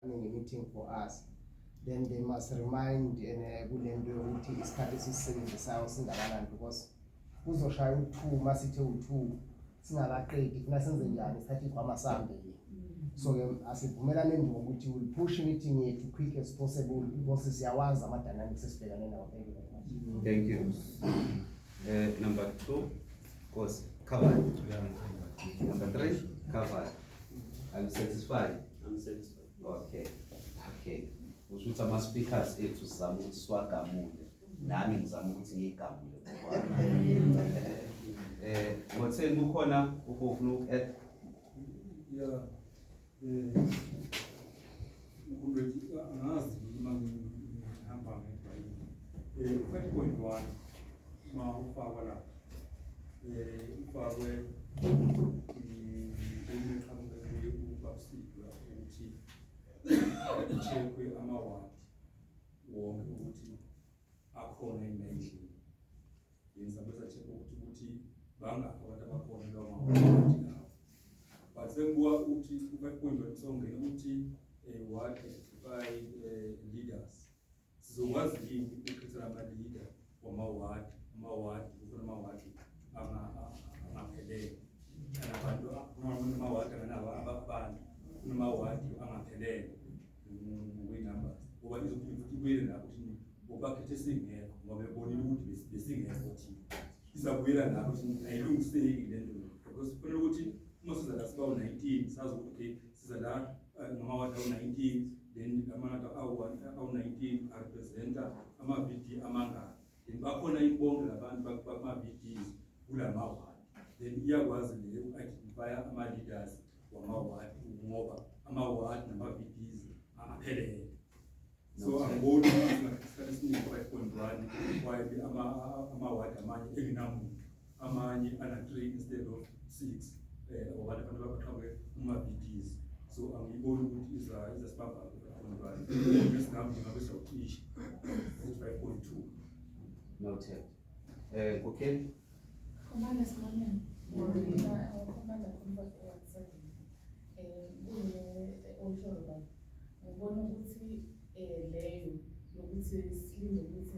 meeting for us, then they must remind kulento yokuthi isikhathi esisisebenzisayo singakanani, because kuzoshaya u2 masithe u2 singakaqedi funa senze njani isikhathi kwamasambe. So asivumelane ngokuthi we'll push meeting yethu quick as possible because siyawazi ama dynamics esibhekane nawo. Thank you. Number 2, course covered. Number 3, covered. Are you satisfied? I'm satisfied. Okay. Ushuthi ama speakers ethu sizama ukuthi siwagamule. Nami ngizama ukuthi ngigamule. Ngotheni kukhona ukufuna uku-add? Yeah. Angazi uma ngihamba ngebhayibheli. 5.1 ma ufakwa la. Ufakwe uqhamuke ubabusipho ukuthi checkwe amawadi wonke ukuthi akhona endlini. Yenza bese check ukuthi bangaphi abantu abakhona lawo mawadi lawo. But sengibuka ukuthi ubekwenza sonke ukuthi ward identify leaders. Sizokwazi yini ukukhetha ama-leader wama-ward, ukufuna ama-ward angaphelele. Abantu ama-ward abantu kunama-ward angaphelele kwi-numbers. Ngoba izokubuyela lapho ukuthi ubakhethe singekho ngoba bebonile ukuthi besingekho thina. Izabuyela lapho ukuthi ayilungiseki le nto. Because kufanele ukuthi uma siza la siba 19 sazi ukuthi okay siza la ngama-ward awu-19 then amanatu awu-19 arepresenta ama-VD amangaki. Then bakhona ibonke labantu bama-VDs kulama-ward. Then iyakwazi le uku-identifya ama-leaders wama-ward ngoba ama-ward nama-VDs aphelele. So angiboni ukuthi isikhathi esiningi 5.1 while ama-ward amanye engenamuntu, amanye ana-3 instead of 6 abantu abaqhamuke kuma-VDs. So angiboni ukuthi izasibamba ngesingambi ngabe sawucisha 5.2. Noted. Okay. Commander Simon, Commander Comfort 7, ngibona ukuthi leyo yokuthi silinde ukuthi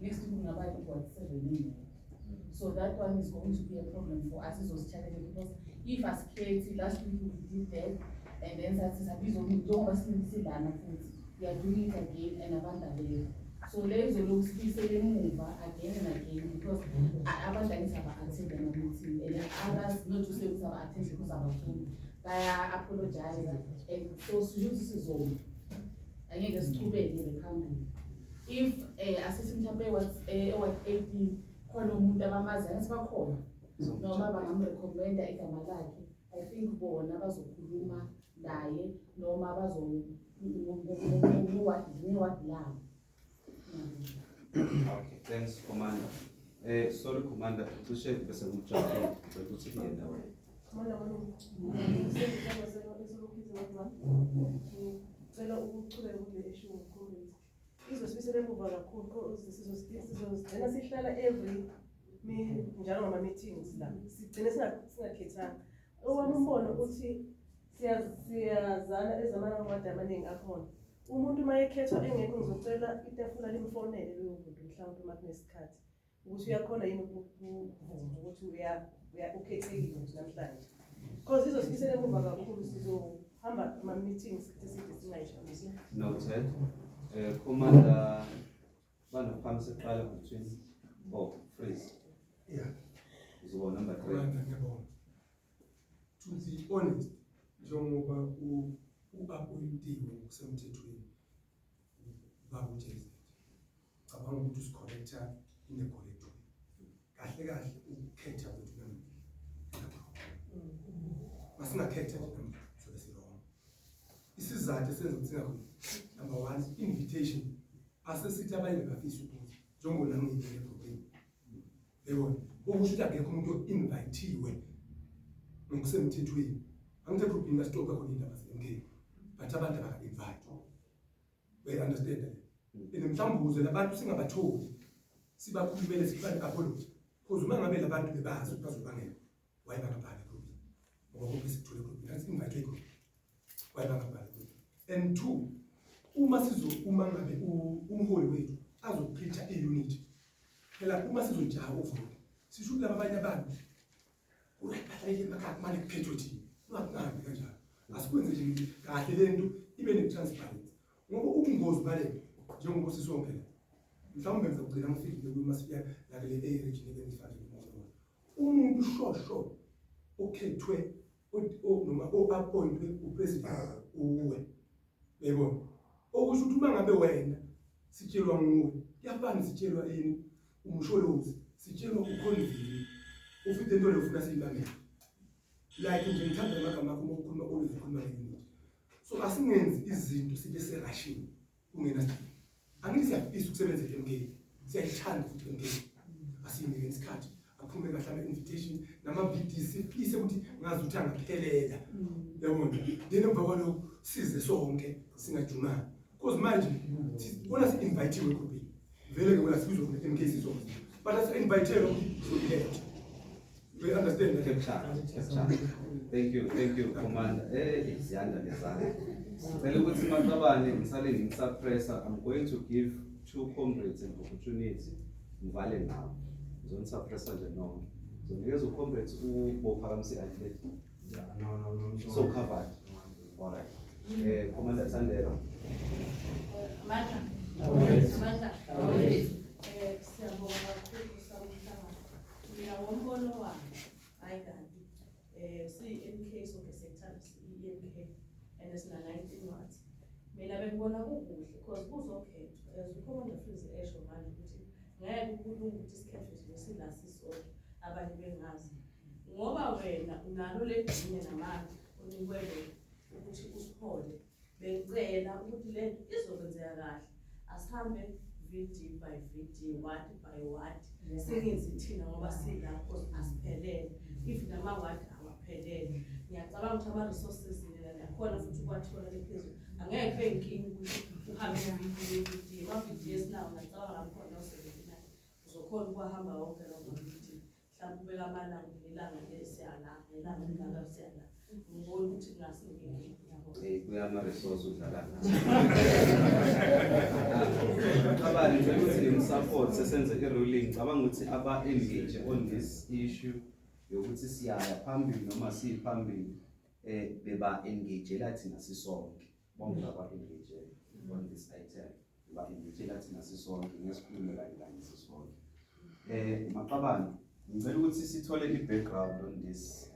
next week kungaba i-ward 7. So that one is going to be a problem for us as was challenging, because if as creative last week we did that and then we are doing it again and abandoned. So let's look move again and again because abandoned have attended the meeting and others not to say we have attended because of our team. I apologize and so this is all. I think it's too bad in the company. If assistant chamber was 18 khona umuntu abamazi asibakhona noma bangamrecommenda igama lakhe, I think bona bazokhuluma naye noma bazoniwadi labo. Okay, thanks Commander. Sorry Commander, tushe bese ngijaphe ukuthi ngiyena wena. Ngicela ukuchubeka kule issue ngomkhulu. Izosibisele emuva kakhulu sizogcina sihlala every njalo ngama meetings la sigcine singakhethanga. Owami umbono ukuthi siyazana ezamawadi amaningi akhona. Umuntu mayekhethwa engekho ngizocela itafula limfonele leyo muntu mhlawumbe uma kunesikhathi ukuthi uyakhona yini ukuthi ukhethekile namhlanje. Because izosibisele emuva kakhulu sizohamba ama meetings singayishayisi. Noted. Commander, Bana seqala between freeze. Yeah. So number 3. To be honest, njengoba u-appointiwe ngokusemthethweni baku-JZ, cabanga ukuthi usicorrecta in a correct way. Kahle ukukhetha kwethu masingakhetha nje so wrong. Isizathu esenza ukuthi singakhona number 1 invitation asesithi abanye bafisa ukuthi njengoba nami ngiyibeke problem. Yebo, ukuthi akekho umuntu o-invitiwe ngokusemthethweni. Angithe problem la stop khona indaba ze-MK. But abantu abaka-invite. We understand that. Mhlawumbuze labantu singabatholi. Sibakhulumele sifane apology. Because uma ngabe labantu bebazi ukuthi bazobangela. Why bangabhali problem? Ngoba konke sikuthole problem. Nasi invite group. Why bangabhali problem? And 2, uma ngabe umholi wethu azochitha i-unit phela uma sizojaha uvule sisho kulaba abanye abantu uyayiphathelele emakhaya kumele kuphethwe thina ungakungabi kanjalo asikwenze nje kahle lento ibe ne-transparency ngoba ubungozi bale njengoba sisonke la mhlawumbe ngizogcina ngifikile kuma sifika la le region engifakile ngoba umuntu shosho okhethwe noma o-appointwe upresident uwe yebo okusho ukuthi uma ngabe wena sitshelwa nguwe kuyafana sitshelwa yini umsholozi sitshelwa ukhonzile ufite into lefuna siyibamele like nje ngithanda amagama akho ukukhuluma always ukhuluma ngezinto so asingenzi izinto sibe serashini kungena angithi siyafisa ukusebenzela emkeni siyayithanda futhi emkeni asinike isikhathi aphume kahle ama-invitation nama-BDC sifise ukuthi ngazi ukuthi angaphelela yabona then emva kwalokho size sonke singajumani because manje bona si-invite-iwe egrupini vele-ke wena sibizwa MK sizonke but asi-invite-elwe ukuthi we understand that? Thank you, Commander. Ziyanda lezana. Ngicela ukuthi Maqabane ngisale ngisuppressa. I'm going to give 2 comrades an opportunity. Ngivale nawo. Ngizonsuppressa nje nonke. So ngikeza ucomrades uBophakamsi athlete. No. So covered. All right. Commander Sandera. Siyabonga kakhulu samhlangano. Mina ngombono wami hayi kanti si-MK sonke sector i-MK and sina-19 watts. Mina bengibona kukuhle because kuzokhethwa as uCommander Freeze esho manje ukuthi ngeke kulunge ukuthi sikhethwe nje sila sisonke abanye bengazi ngoba wena unalo legunya namandla unikwele ukuthi usihole. Bengicela ukuthi le nto izokwenzeka kahle asihambe VD by VD, ward by ward. Singenzi thina ngoba silapho asiphelele. If nama-ward awaphelele. Ngiyacabanga ukuthi ama-resources nakhona futhi ukwathola lephezulu. Angeke kube inkinga ukuthi uhambe VD. Ama-VD esinawo ngiyacabanga ngakhona no-79. Uzokhona ukuhamba wonke lawo ma-VD. Mhlawumbe ubeka amanani ngelanga lesiyala, ngelanga lingaka siyala. Ngibona ukuthi kungasinkinga. Kuyama-resource udlala. Abanye ukuthi ngimsupport sesenze i-ruling cabanga ukuthi aba-engage on this issue yokuthi siyaya phambili noma siphambili beba-engagela thina sisonke bonke aba-engage on this item ba-engagela thina sisonke ngesikhulume kanye sisonke. Maqabane ngicela ukuthi sithole i-background on this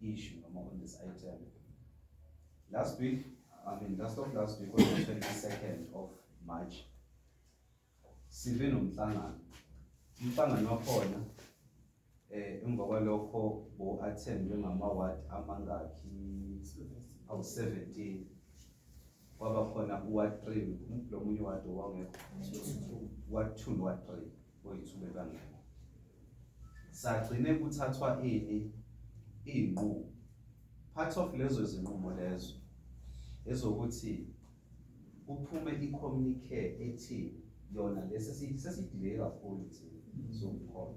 issue noma on this item. Last week, last week was the 22nd of March. Sibe nomhlangano. Umhlangano wakhona emva kwalokho bo-attend ngama-ward amangakhi awu-17. Kwaba khona u-ward 3 lo munye ward owangekho. Ward 2 no ward 3 boyithube kangekho. Sagcine kuthathwa iy'nqumo. Part of lezo zinqumo lezo ezokuthi kuphume i-communique ethi yona sesiyidile kakhulu thina sokukhona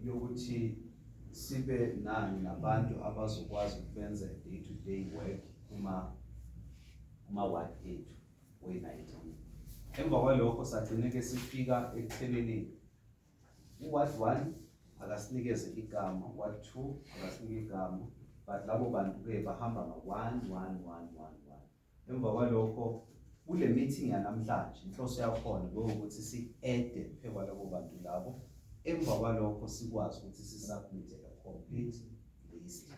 yokuthi sibe nani nabantu abazokwazi ukubenza day-to-day work kuma-ward ethu we-19. Emva kwalokho sagcine-ke sifika ekuthenini u-ward 1 akasinikeze igama, ward 2 akasinike igama, but labo bantu-ke bahamba nga-1. Emva kwalokho kule meeting yanamhlanje inhloso yakhona ukuthi si-ede phezu kwalabo bantu labo. Emva kwalokho sikwazi ukuthi sisubmit a complete list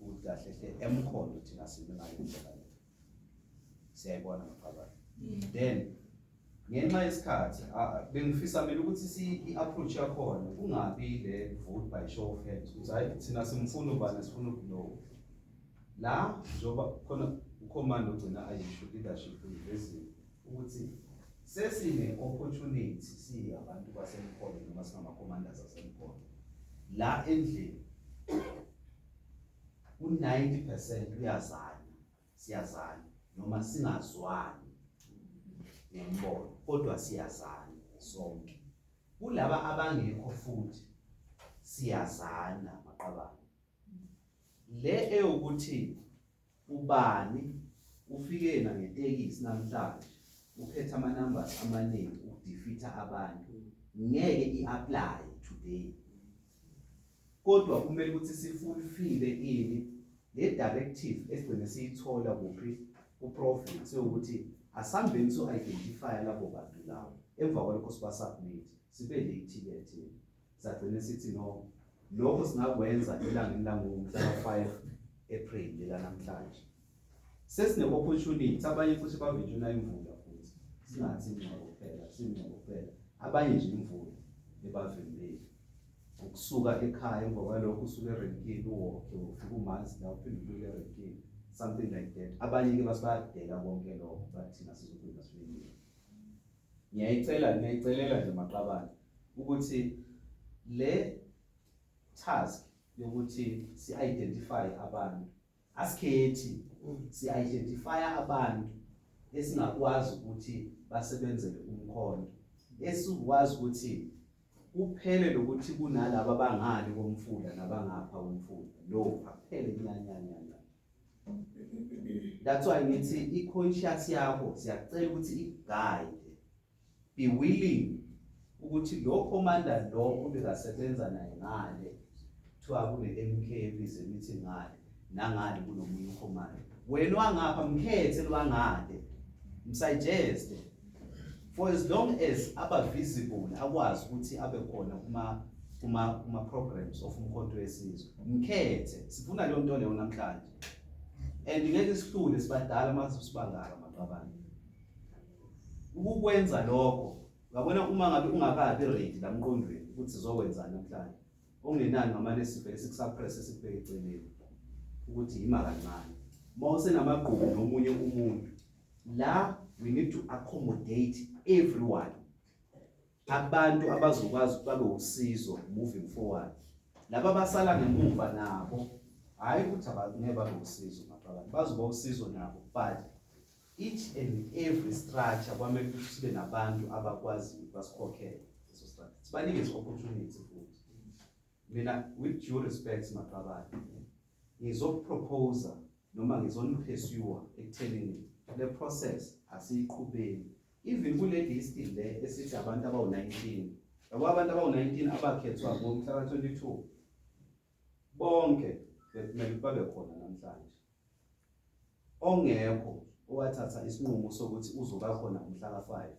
ukuthi kahle hle emkhondo thina sibe nayo indlela le. Siyayibona Maqabane. Then ngenxa yesikhathi bengifisa mina ukuthi i-approach yakhona kungabi le vote by show of hands ukuthi hayi thina simfuna ubani sifuna ukulowo la njoba khona ucommand ogcina ayisho leadership lezinto ukuthi sesine opportunity siyabantu basemkhondo noma singama-commanders asemkhondo la endlini u-90% siyazana noma singazwani nembono kodwa siyazana sonke. Kulaba abangekho futhi siyazana Maqabane. Le eyokuthi ubani ufike yena ngetekisi namhlanje uphethe ama-numbers amaningi ukudefeata abantu ngeke i-apply today. Kodwa kumele ukuthi sifulfile ini le directive esigcine siyithola kuphi ku-profit sokuthi asambeni so-identify labo bantu lawo emva kwalokho sibasubmit sibe late-ke thina sagcine sithi no lokho singakwenza elangeni langomhla 5 April lelanamhlanje. Sesine-opportunity abanye futhi bavejuna imvula futhi singathi ingxoxo kuphela singxoxo kuphela abanye nje imvula ebavembeli ukusuka ekhaya emva kwalokho usuke erenkini uwokhe ufika umanzi la uphinde ubuyele erenkini something like that. Abanye-ke basibadela konke lokho bathi thina sizobuya sibuyile. Ngiyayicelela nje maqabane ukuthi le task yokuthi si-identify abantu asikhethi si-identify abantu esingakwazi ukuthi basebenzele umkhondo esikwazi ukuthi kuphele lokuthi kunalabo abangale komfula nabangapha komfula lo akuphele nyanyanyanya. That's why ngithi i-conscious yakho siyacela ukuthi i-guide be willing ukuthi lo commander lo obekasebenza naye ngale kuthiwa kune-MK ebize meeting ngale nangale kunomunye ucommander wena wangapha mkhethe lwangale msuggest for as long as aba-visible akwazi ukuthi abe khona kuma-programs of umkhonto wesizwe mkhethe sifuna leyo nto leyo namhlanje and ngeke sihlule sibadala mase sibangala maqabane ukukwenza lokho. Ngabona uma ngabe ungakabi ready la mqondweni ukuthi sizokwenzana namhlanje ongenani ngamane sivele sikusuppress sikubeke eceleni ukuthi yima kancane mawuse namagqubu nomunye umuntu la we need to accommodate everyone abantu abazokwazi babe usizo moving forward. Laba basala ngemuva nabo hayi ukuthi abangeke babe usizo maqabane bazoba usizo nabo but each and every structure kwamele ukuthi sibe nabantu abakwazi basikhokhela leso structure sibanikeze opportunity futhi. Mina with due respect maqabane ngizopropose noma ngizonipursue ekuthenini le process asiyiqhubeni even kule list le esithi abantu abawu-19 yabo abantu abawu-19 abakhethwa ngomhla ka-22 bonke bekumele babe khona namhlanje ongekho owathatha isinqumo sokuthi uzoba khona umhla ka-5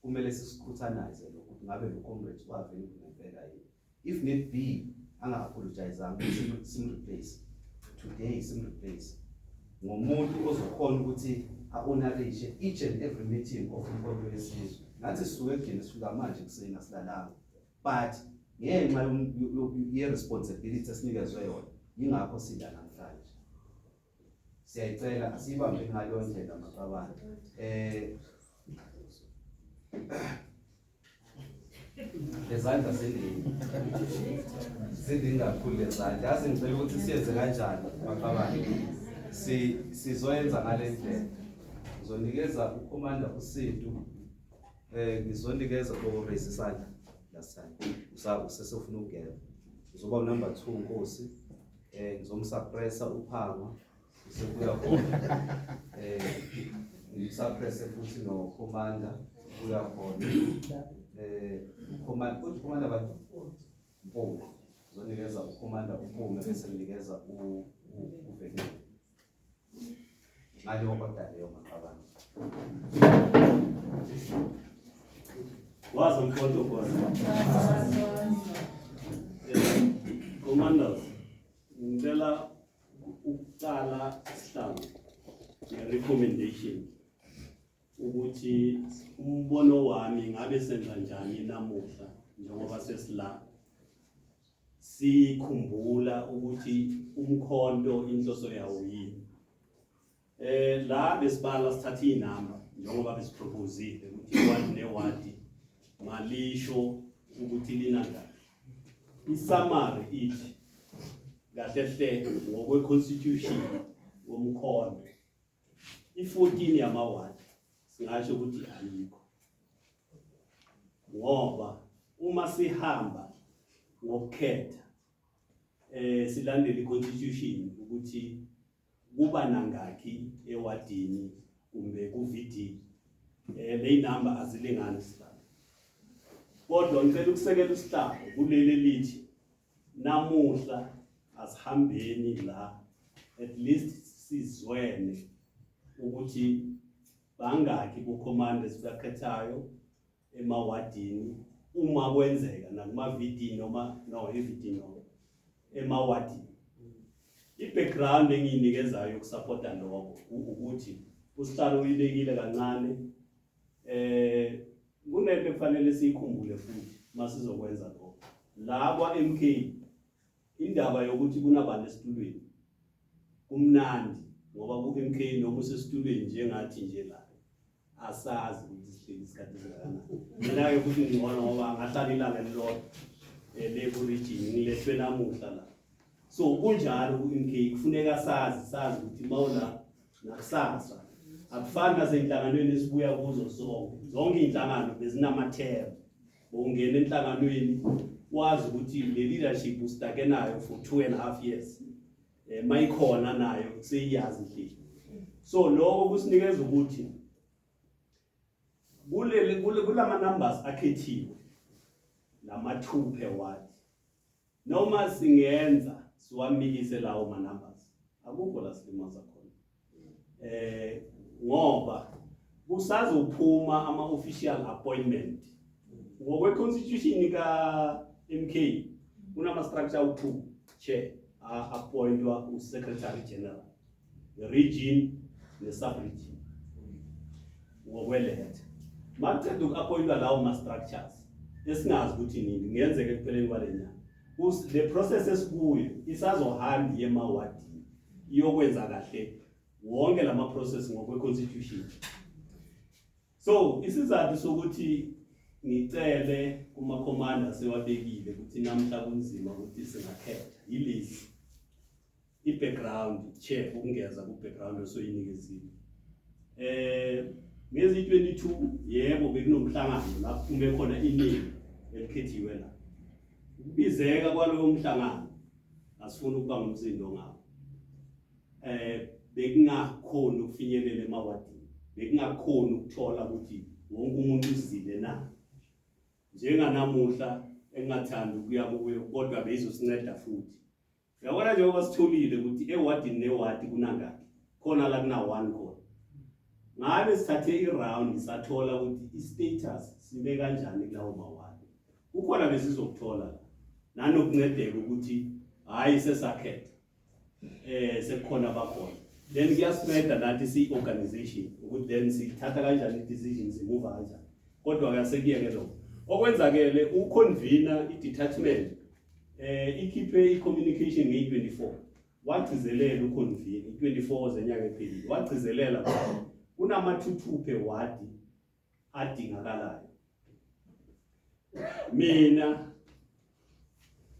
kumele sisikhuthaze lokho ukuthi ngabe lo comrade wavele ngempela yini if need be anga-apologizanga simreplace today simreplace ngomuntu ozokhona ukuthi a-honorishe each and every meeting of umkhonto wesizwe. Nathi sisuke kugcina sifika manje kuseni asilalanga but ngenxa ye-responsibility esinikezwe yona yingakho sila namhlanje. Siyayicela asiyibambe ngaleyo ndlela maqabane. Lezandla zindingi kakhulu lezandla yazi ngicela ukuthi siyenze kanjani maqabane sizoyenza ngale ndlela. Ngizonikeza uCommander uSintu ngizonikeza raise isandla last time usesofuna ukugeva uzoba number 2 Nkosi ngizomsuppressa uPhanga sekuya khona ngimsuppresse futhi noCommander kuya khona uCommander abantu Mpume ngizonikeza uCommander uPhume bese nginikeza uVelile ngaleyo kodwa leyo maqabane wazi umkhonto khona commanders ngicela ukucala isihlalo recommendation ukuthi umbono wami ngabe senza njani namuhla njengoba sesila sikhumbula ukuthi umkhonto inhloso yawo yini. La besibala sithatha inamba njengoba besiproposile ukuthi iwadi newadi malisho ukuthi linangani. Isummary ithi kahle ngokwe constitution womkhonto i14 yamawadi singasho ukuthi ayikho ngoba uma sihamba ngokukhetha silandele iconstitution ukuthi kuba nangakhi ewadini kumbe ku-VD. Le number azilingani sihlalo. Kodwa ngicela ukusekela usihlalo kuleli lithi namuhla asihambeni la at least sizwene ukuthi bangakhi ku-command esibakhethayo emawadini uma kwenzeka nakuma-VD noma no-VD noma emawadini. I-background engiyinikezayo yokusupporta lokho ukuthi usihlalo uyibekile kancane. Kunento ekufanele siyikhumbule futhi masizokwenza lokho. La kwa-MK indaba yokuthi kunabantu esitulweni kumnandi ngoba ku-MK noma usesitulweni njengathi nje la asazi ukuthi sihleli isikhathi esingakanani. Mina-ke futhi ngibona ngoba angahlala ilanga elilodwa le region ngilethwe namuhla la. So kunjalo ku-MK kufuneka sazi ukuthi mawula nakusasa akufani naseyinhlanganweni esibuya kuzo zonke iy'nhlangano bezinamathema. Ungena enhlanganweni wazi ukuthi le leadership usitake nayo for 2.5 years. Mayikhona nayo seyiyazi nje. So lokho kusinikeza ukuthi kulama numbers akhethiwe lama 2 per ward. Noma singenza siwamikise lawo ma numbers akukho la silimaza khona. Ngoba kusazophuma ama-official appointment. Ngokwe-constitution ka-MK kunama-structure awu-2 chair appointwa u-secretary general, the region ne-sub-region ngokweletha. Makuceda uku-appointwa lawo ma-structures esingazi ukuthi nini ngenzeka ekupheleni kwale nyanga. The process esikuyo isazohamba yemawadini iyokwenza kahle wonke lama process ngokwe-constitution. So isizathu sokuthi ngicele kuma-commander sewabekile ukuthi namhla kunzima ukuthi singakhetha yilezi i-background check ukungeza ku-background osoyinikezile. Ngezi-22 yebo bekunomhlangano lapho kume khona iningi elikhethiwe la. Ukubizeka kwalowo mhlangano asifuna ukuba ngumsindo ngawo. Bekungakhona ukufinyelela emawadini, bekungakhona ukuthola ukuthi wonke umuntu uzile na. Njenganamuhla engathanda ukuya kuyo kodwa bezosinceda futhi. Uyabona nje ngoba sitholile ukuthi ewadini newadi kunangaki. Khona la kuna 1 khona. Ngabe sithathe i-round sathola ukuthi i-status sibe kanjani kulawo mawadi. Kukhona besizokuthola la. Nanokuncedeka ukuthi hayi sesakhetha. Sekukhona bakhona. Then kuyasinceda nathi si-organization ukuthi then sithatha kanjani i-decisions move kanjani. Kodwa akasekuye-ke lokho. Okwenzakele uconvener i-detachment ikhiphe i-communication nge-24 wagcizelela uconvener i-24 zenyanga ephelile wagcizelela kunama-2 per wadi adingakalayo. Mina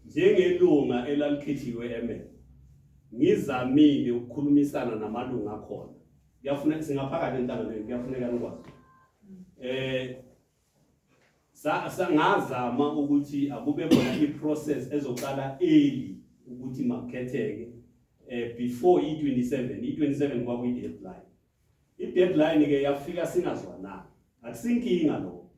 njengelunga elalikhethiwe eMel ngizamile ukukhulumisana namalunga akhona. Kuyafuneka singaphakathi enhlanganweni kuyafuneka nikwazi. Ngazama ukuthi akube khona i-process ezoqala early ukuthi makukhetheke before i-27 kwakuyi-deadline. I-deadline-ke yafika singazwananga. Akusinkinga lokho.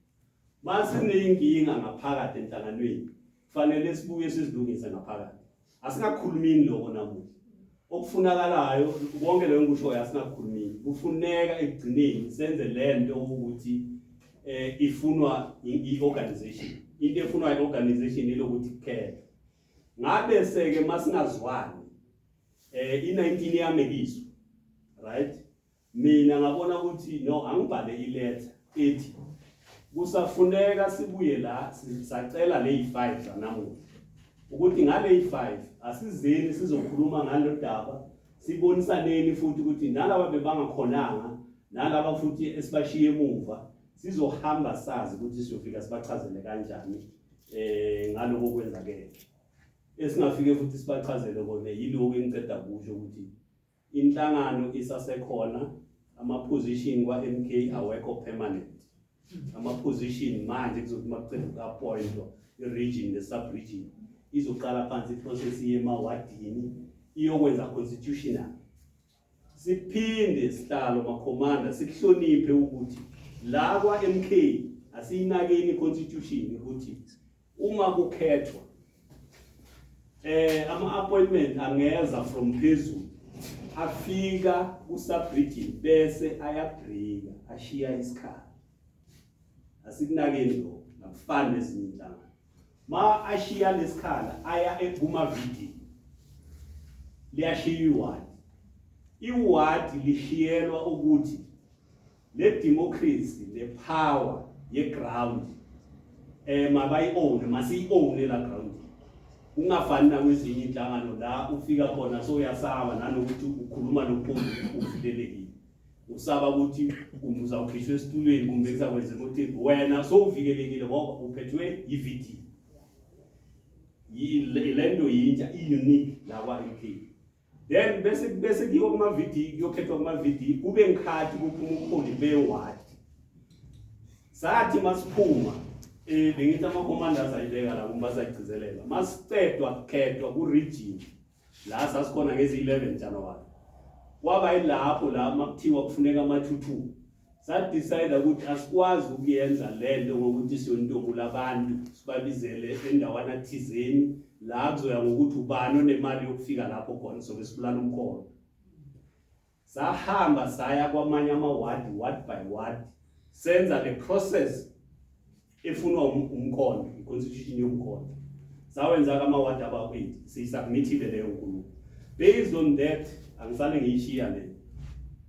Mase sineyinkinga ngaphakathi enhlanganweni kufanele sibuye sizilungise ngaphakathi. Asingakhulumini lokho namuhla. Okufunakalayo konke leyo ngishoyo asingakhulumini. Kufuneka ekugcineni senze lento ukuthi ifunwa i-organization. Into efunwa i-organization ilokuthi kukhethwe. Ngabe seke masingazwani i-19 yamekiswa. Right? Mina ngabona ukuthi no angibhale iletter ethi kusafuneka sibuye la sisacela le 5 zanamuhla. Ukuthi ngale 5 asizeni sizokhuluma ngalo daba sibonisaneni futhi ukuthi nalabo bebangakhonanga nalabo futhi esibashiye emuva sizohamba sazi ukuthi siyofika sibachazele kanjani ngaloko kwenzakele. Esingafike futhi sibachazele kona yiloko engiceda kusho ukuthi inhlangano isasekhona ama-position kwa-MK awekho permanent. Ama-position manje kuzothi makuceda uku-appointwa i-region ne-sub-region izoqala phansi i-process yemawadini iyokwenza constitutional siphinde sihlalo makhomanda sikuhloniphe ukuthi la kwa MK asiyinakeni constitution ukuthi uma kukhethwa ama-appointment angeza from phezulu afika ku-subregion bese ayabhrika ashiya isikhala asikunakeni lokho nakufani nezinye inhlangano ma ashiya lesikhala aya kuma-video liyashiya iwadi lishiyelwa ukuthi le democracy le power ye ground mabayi-own masiyi-own la ground ungafani nakwezinye inhlangano la ufika khona soyasaba nanokuthi ukhuluma nopholi uvilelekile usaba ukuthi uzawukhishwa esitulweni kumbe kuzakwenzeka ukuthi wena sowuvikelekile ngoba uphethwe yi-VD lento yintsha i-unique la kwa-MK then bese kiyo kuma-VD kuyokhethwa kuma-VD kube ngikhathi kuphuma ubuholi bewadi sathi masiphuma bengithi ama-commanders ayibeka la kumbe azayigcizelela masicedwa kukhethwa ku-region la sasikhona ngezi-11 January kwaba yilapho la makuthiwa kufuneka ama-2-2 sadecide ukuthi asikwazi ukuyenza lento ngokuthi siyontombula abantu sibabizele endawana thizeni la kuzoya ngokuthi ubani onemali yokufika lapho khona sobe sibulala umkhono sahamba saya kwamanye ama-ward by ward senza le process efunwa umkhono i-constitution yomkhono sawenza kama-ward aba-8 siyisubmithile leyo nkulumo based on that angisale ngiyishiya le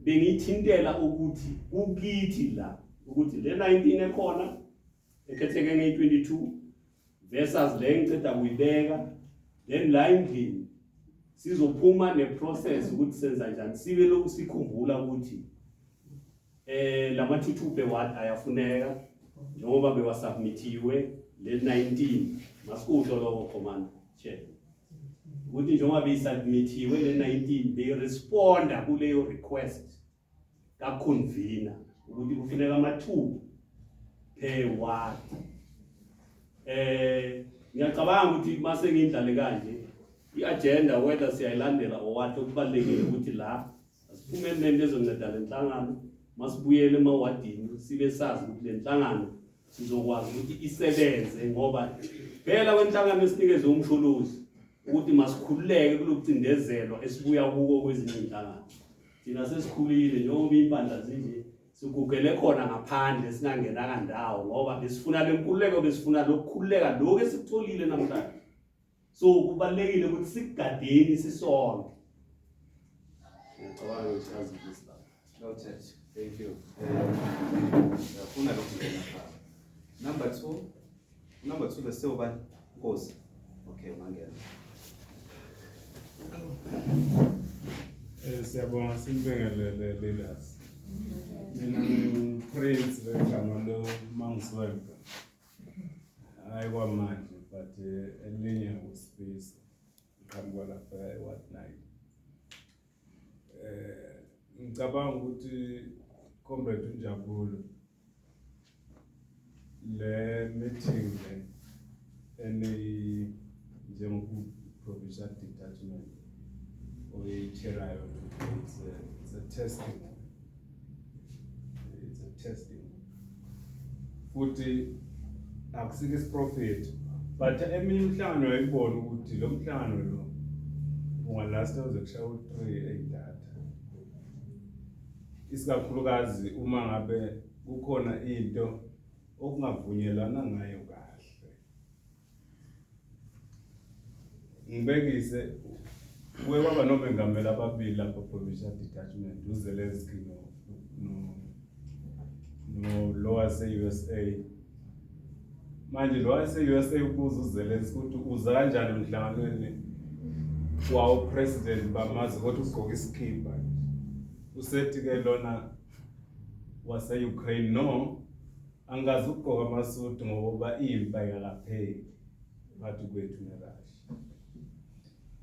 bengiyithintela ukuthi kukithi la ukuthi le 19 ekhona ekhetheke nge-22 versus le ngiceda kuyibeka then la endlini sizophuma ne-process ukuthi senza njani sibe lokhu sikhumbula ukuthi lama-2-2 pe-ward ayafuneka njengoba bewasubmithiwe le 19 masikusho lokho command chair ukuthi njengoba beyisubmithiwe le 19 beyiresponda kuleyo request kaconvener ukuthi kufuneka ama-2 per ward ngiyacabanga ukuthi mase ngindlale kanje i-agenda whether siyayilandela or what okubalulekile ukuthi la asiphume nento ezonceda le nhlangano masibuyele emawadini sibe sazi ukuthi le nhlangano sizokwazi ukuthi isebenze ngoba phela kwenhlangano esinikeze umshuluzi ukuthi masikhululeke kulokucindezelwa esibuya kuko kwezinye inhlangano thina sesikhulile njengoba impandla zinje sigugele khona ngaphandle singangenanga ndawo ngoba besifuna lenkululeko besifuna lokukhululeka lokho esikutholile namhlanje so kubalulekile ukuthi sikugadeni sisonke ngiyacabanga ukuthi azikho Noted. Thank you. Kuna lokuzena pha. Number 2 bese ubani? Nkosi. Okay, mangena. Siyabonga simbengele lelas. Mina ngiprince legama lo Mangiswelka. Hayi kwamanje but elinye uspace iqhamuka lapha what night. Ngicabanga ukuthi comrade uNjabulo le meeting le ene njengoku provincial detachment oyicherayo it's a testing futhi akusike isiprofit but eminye imhlangano yayibona ukuthi lo mhlangano lo ungalasta uze kushaya u3 eyidata isikakhulukazi uma ngabe kukhona into okungavunyelana ngayo kahle ngibekise kuwe kwaba nobengamela ababili lapha provincial detachment uZelensky no lo wase-USA manje lo wase-USA ubuza uZelensky ukuthi uza kanjani emhlanganweni wawo president bamazwe kodwa ugqoka isikhipa usethi-ke lona wase-Ukraine no angazi ukugqoka amasudu ngoba impi ayakapheli phakathi kwethu neRussia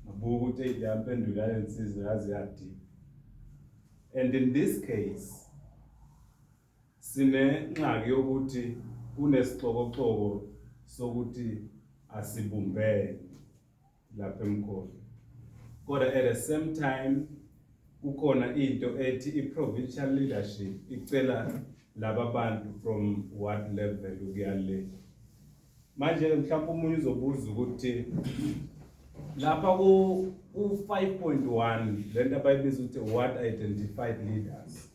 ngabuka ukuthi yampendula lensizwe yaze yadipha and in this case sinengxaki yokuthi kunesixokoxoko sokuthi asibumbene lapha emkhona kodwa at the same time kukhona into ethi i-provincial leadership icela laba bantu from what level ukuya le. Manje mhlawumbe umunye uzobuza ukuthi lapha ku 5.1 lento abayibiza ukuthi what identified leaders.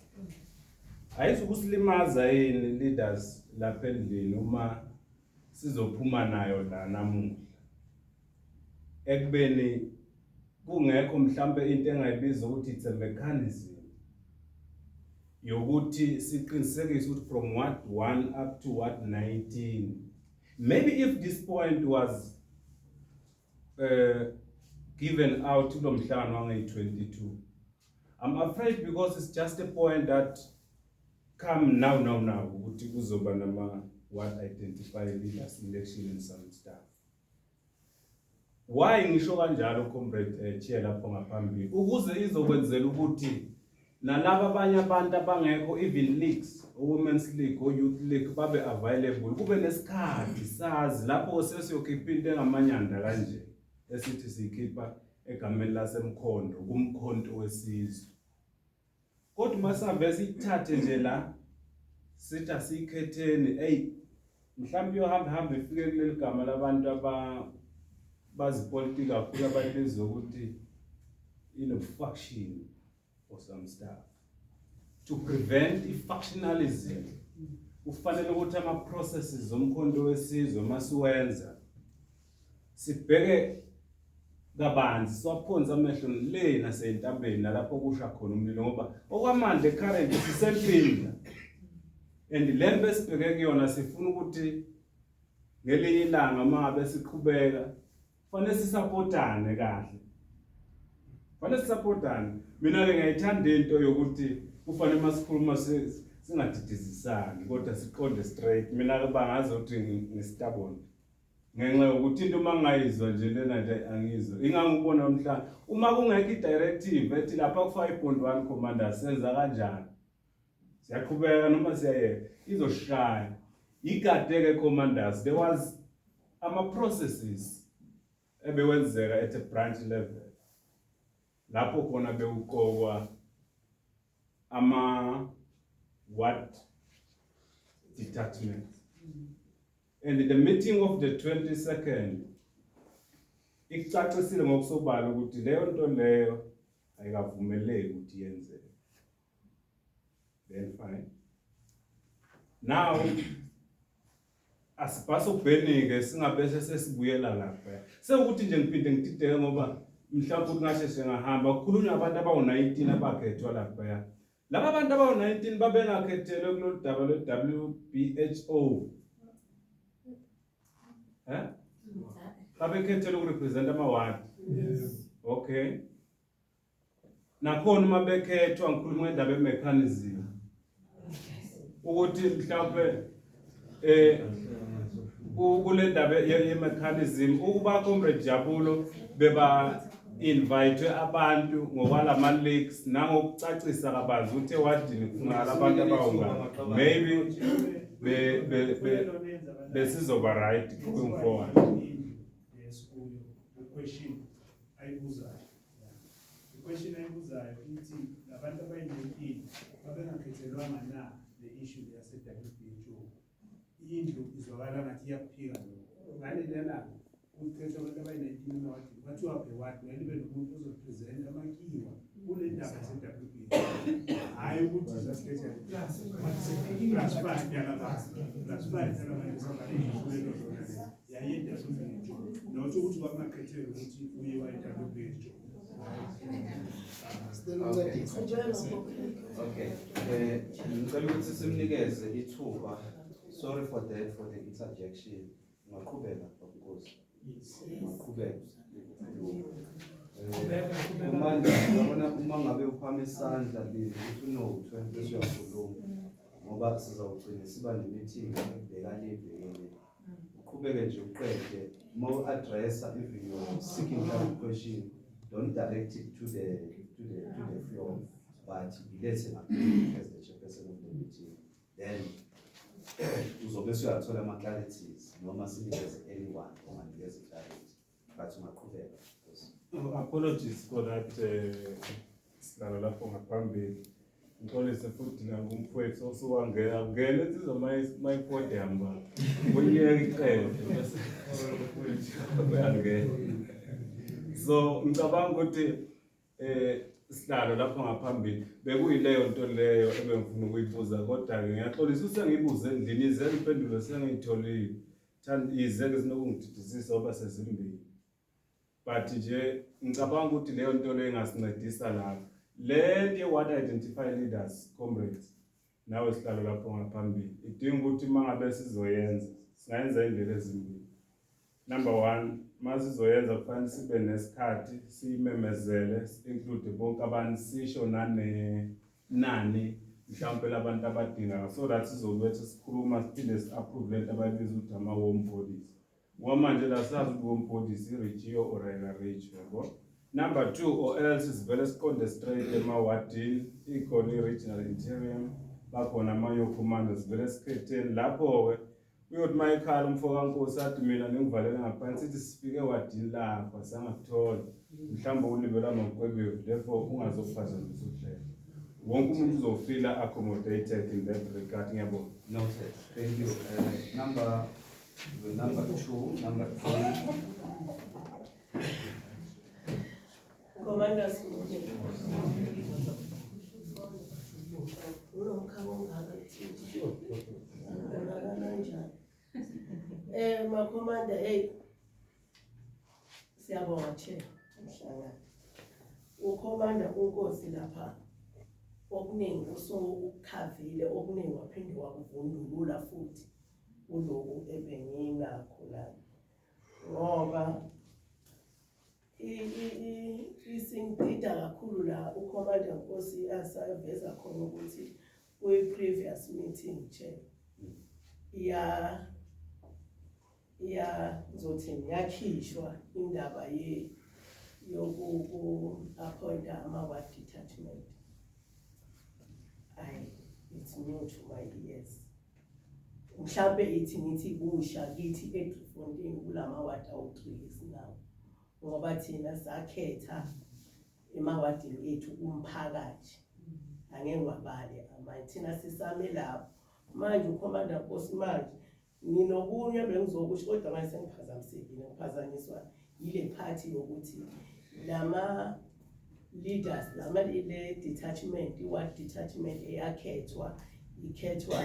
Ayizukusilimaza yini leaders lapha endlini uma sizophuma nayo la namuhla. Ekubeni kungekho mhlambe into engayibiza ukuthi it's a mechanism yokuthi siqinisekise ukuthi from what 1 up to what 19. Maybe if this point was given out to lo mhlangano wange-22, I'm afraid because it's just a point that come now ukuthi kuzoba nama what identify leaders election and some stuff. Why ngisho kanjalo comrade chair lapho ngaphambili ukuze izokwenzela ukuthi nalabo abanye abantu abangekho even leagues, women's league or youth league babe available kube nesikhathi sazi lapho sesiyokhipha into engamanyanda kanje esithi sikhipha egameni lasemkhondo kumkhonto wesizwe. Kodwa masambe sithathe nje la sithi asikhetheni mhlawumbe yohamba ifike kuleli gama labantu bazipolitiki kakhulu abayibiza ukuthi faction or some stuff to prevent factionalism. Kufanele ukuthi ama-processes zomkhonto wesizwe masiwenza sibheke kabanzi siwaphonza amehlo le nasentabeni nalapho kusha khona umlilo ngoba okwamanje current sisemphinda and lembe esibheke kuyona sifuna ukuthi ngelinye ilanga mangabe siqhubeka fanele sisupportane kahle. Fanele sisupportane. Mina ke ngiyayithanda into yokuthi kufanele masikhuluma singadidizisani kodwa siqonde straight. Mina ke bangazi ukuthi ngistabone ngenxa yokuthi into mangayizwa nje lena nje angizwa ingangibona umhlanga uma kungekho i-directive ethi lapha ku 5.1 commander senza kanjani siyaqhubeka noma siyayeka izoshaya igadeke commanders. There was ama-processes ebewenzeka at a branch level lapho khona bewuqokwa what detachment. And the meeting of the 22nd ikucacisile ngokusobala ukuthi leyo nto leyo ayikavumeleki ukuthi yenzeke. Then fine. Now asibhaso kubhenike singabese sesibuyela lapha. Sekuthi nje ngiphinde ngidideke ngoba mhlawumbe ukuthi ngasheshe ngahamba kukhulunywa abantu abawu-19 abakhethwa lapha. Laba abantu abawu-19 babengakhethelwe kulolu daba lwe-WHO. Babekhethelwe ukurepresenta ama-ward. Okay. Nakhona uma bekhethwa ngikhuluma ngendaba ye-mechanism ukuthi mhlawumbe kule ndaba ye-mechanism ukuba comrade Jabulo beba invite abantu ngokwalama leaks nangokucacisa kabanzi ukuthi ewadini kufuna abantu abawunga maybe besizoba right going forward. The question ayibuzayo ukuthi labantu abayi-19 babengakhethelwanga na le issue yase-WHO. Indlu izwakala ngathi iyakuphika lokho ngale lelanga ukukhethwa abantu abayi-19 nawathi bathiwa bewadi ngelibe nomuntu ozorepresenta amakiwa kule ndaba yase-WHO hhayi ukuthi zasikhethelwe plus 5 yalabantu plus 5 yalabantu yayinto yaseWHO nokuthi ukuthi kwakungakhethelwe ukuthi uye wa-WHO. Okay. Ngicela ukuthi simnikeze ithuba. Sorry for that, for the interjection. Ngaqhubeka because ngaqhubeka. Uma ngabe uphama isandla leli ukuthi uno-20 uyakhuluma ngoba sizawugcina siba ne-meeting ebhekane ebhekene. Uqhubeke nje uqede uma u-addressa even your seeking question, don't direct it to the floor, but let's say as the chairperson of the meeting, then uzobe usuyathola ama-clarities noma sinikeze anyone onganikeze clarity but ungaqhubeka. Apologies for that sihlalo lapho ngaphambili. Ngixolise futhi nakumfowethu osuwangena ngene insizwa mayipodium ba. Uyeke iqede bese uyangena. So ngicabanga ukuthi sihlalo lapho ngaphambili bekuyileyo nto leyo ebengifuna ukuyibuza kodwa ke ngiyaxolisa usengibuze endlini izenze impendulo sengiyitholile. Thanda izeke sinokungididisisa oba sezimbili. But nje ngicabanga ukuthi leyo nto leyo ingasincedisa lapho. Le nto what identify leaders comrades nawe sihlalo lapho ngaphambili idinga ukuthi mangabe sizoyenza singayenza indlela ezimbili. Number 1, masizoyenza kufanele sibe nesikhathi siyimemezele include bonke abantu sisho nani mhlawumbe labantu abadinga so that sizobethe sikhuluma siphinde si-approve lento abayibiza ukuthi ama-home bodies. Ngoba manje la sazi ukuthi home bodies i-regio or ayina-regio yabo. Number 2, or else sivele siqonde straight emawadini ikhona i-regional interim bakhona ama-yo commanders sivele sikhetheni lapho-ke uyothi uma ekhala umfo kaNkosi athi mina ningivalele ngaphansi sithi sifike ewadini lapho sangathola mhlawumbe ulibe lwamagwebevu therefore ungazokuphazamisa uhlelo. Wonke umuntu uzofila accommodated in that regard. Ngiyabonga. Noted. Thank you. Number 2, number 3. Commanders. Ma commander, siyabonga che mhlanga. Ukhomanda uNkosi lapha okuningi usukhavile okuningi waphinde wakuvundulula futhi kuloku ebengingakho la. Ngoba isingida kakhulu la ukhomanda Nkosi asaveza khona ukuthi kwi-previous meeting che ngizothini yakhishwa indaba yoku-appointa ama-ward detachment. It's new to my ears. Mhlambe ngithi kusha kithi eDriefontein kulama-ward awu-3 esinawo. Ngoba thina sakhetha emawadini ethu umphakathi. Angeke ngwabale amanye thina sisame lapho. Manje ukhomanda Nkosi manje nginokunye bengizokusho kodwa manje sengiphazamisekile ngiphazanyiswa yile party yokuthi lama leaders le detachment i-ward detachment eyakhethwa ikhethwa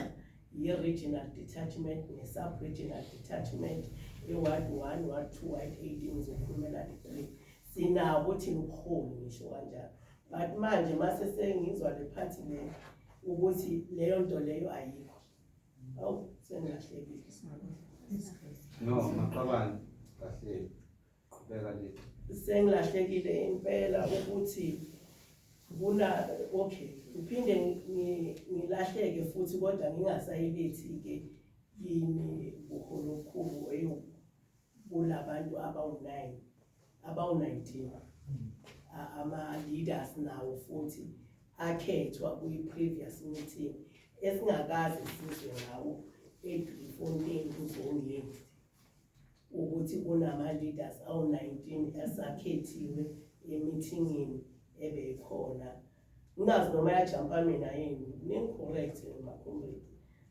i-regional detachment ne-sub-regional detachment i-ward 1, ward 2, ward 8 ngizokhulumela 3 sinabo thina ubuholi ngisho kanjalo. But manje mase sengizwa le party le ukuthi leyo nto leyo ayikho. Awu sengilahlekile. No, maqabani kahle. Qhubeka le. Sengilahlekile impela ukuthi okay uphinde ngilahleke futhi kodwa ngingasayilethi ke yini uholokhulu kulabantu abawu-19 ama-leaders nawo futhi akhethwa kwi-previous meeting esingakazi sizwe ngawo eDriefontein kuzongeni ukuthi kunama-leaders awu-19 asakhethiwe emithingini ebekhona. Ngingazi noma yajampa mina yini ningi-correct ma-comrade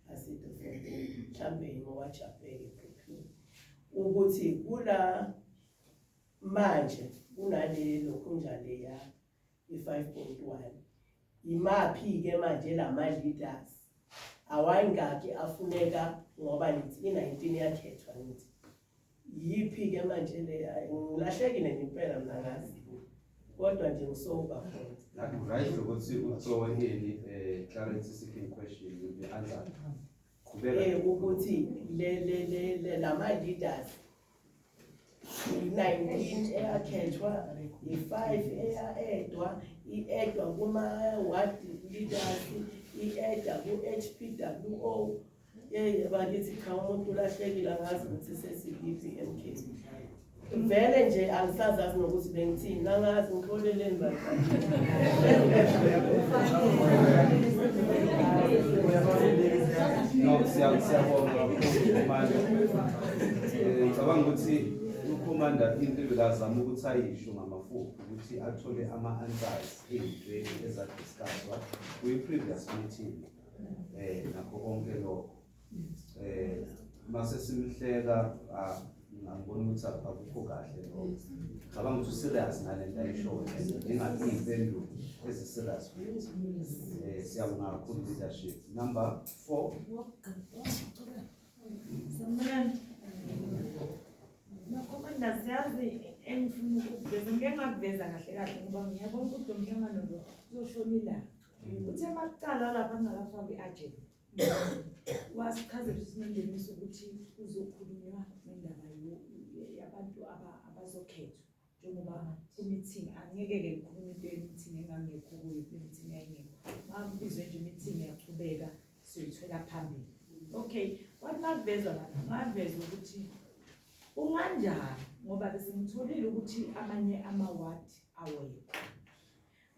aseDriefontein mhlambe ngowajabheke ephepheni ukuthi kula manje kunalelo kunjaleya i-5.1 imaphi-ke manje lama-leaders awangaki afuneka ngoba nithi i-19 yakhethwa nithi yiphi-ke manje leya ngilahlekile ngempela mina ngazi kodwa nje ngisoba khona. Right ukuthi uthoweheli clarity seeking question will be answered. Ukuthi lama-leaders i-19 eyakhethwa i-5 eya-edwa i-edwa kuma-ward leaders i-edwa ku-HPWO bakithi kha umuntu ulahlekile angazi ukuthi sesikiphi MK. Vele nje angisazazi nokuthi bengithini nangazi ngixoleleni bazali. No, siyabonga manje. Ngicabanga ukuthi ukhomanda into ebekazama ukuthi ayisho ngamafuphi ukuthi athole ama-answers ey'ntweni ezadiscusswa kwi-previous meeting nakho konke lokho. Mase simhleka ngibona ukuthi akukho kahle lokho. Ngicabanga ukuthi serious ngale nto ayishoyo ingathi iy'mpendulo ezi-serious futhi. Siyabonga kakhulu leadership. Number 4. Makhomanda siyazi engifuna ukuveza ngeke ngakuveza kahle kahle ngoba ngiyabona ukuthi umhlangano lo uzoshona ilanga. Uthe makuqala lapha ngingakafaki i-agenda. Wasichazela isimemezelo ukuthi kuzokhulunywa ngendaba yabantu abazokhethwa njengoba ku-meeting angeke-ke ngikhulume into ye-meeting engangekho kuyo-meeting yayingekho. Ngakubizwe nje i-meeting yaqhubeka siyoyithwela phambili. Okay, wathi makuveza lapha ngaveza ukuthi unganjani ngoba bese ngitholile ukuthi amanye amawadi awekho.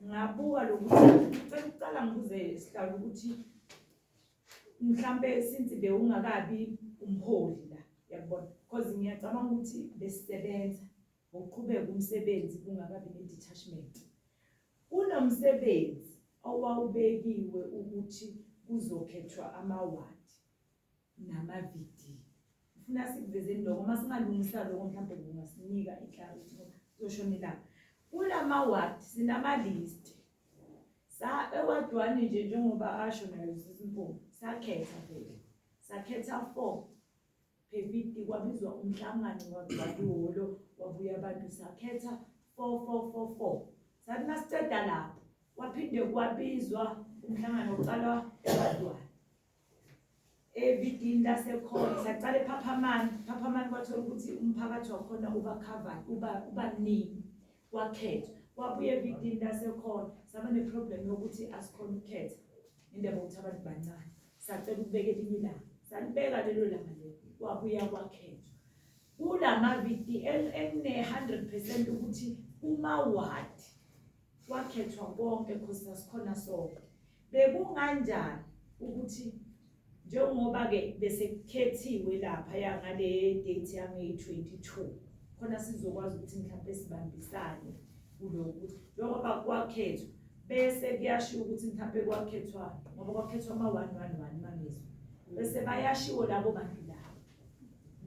Ngabuka lokuthi ngicela ukuqala ngibuze Sihlalo ukuthi mhlambe since bewungakabi umholi la yakubona because ngiyacabanga ukuthi besisebenza ngokuqhubeka umsebenzi kungakabi ne-detachment. Kunomsebenzi owawubekiwe ukuthi kuzokhethwa amawadi nama-VD. Ufuna sikuvezeni lokho uma singalungisa lokho mhlambe kungasinika i-clarity ngoba kuzoshona ilanga. Kulamawadi sinama-list. Ewadi 1 nje njengoba asho nayo Sisimpompi sakhetha vele. Sakhetha 4 per-VD kwabizwa umhlangano wabiholo wabuya abantu sakhetha 4. Sathi masiceda lapho waphinde kwabizwa umhlangano oqala ewadi 1. Everything lasekhona saqala ePhaphamani kwathola ukuthi umphakathi wakhona uba covered uba ningi wakhethwa wabuye everything lasekhona saba neproblem yokuthi asikhona ukukhetha indaba ukuthi abantu bancane sacela ukubeka elinye ilanga salibeka lelo langa lelo wabuya wakhethwa kulama-VD ene-100% ukuthi umawadi wakhethwa konke because sasikhona sonke. Bekunganjani ukuthi njengoba-ke bese kukhethiwe lapha yangale date yange-22 khona sizokwazi ukuthi mhlawumbe sibambisane kulokhu njengoba kwakhethwa bese kuyashiwo ukuthi mhlawumbe kwakhethwa ngoba kwakhethwa ama-111 mangizwa bese bayashiwo labo bantu labo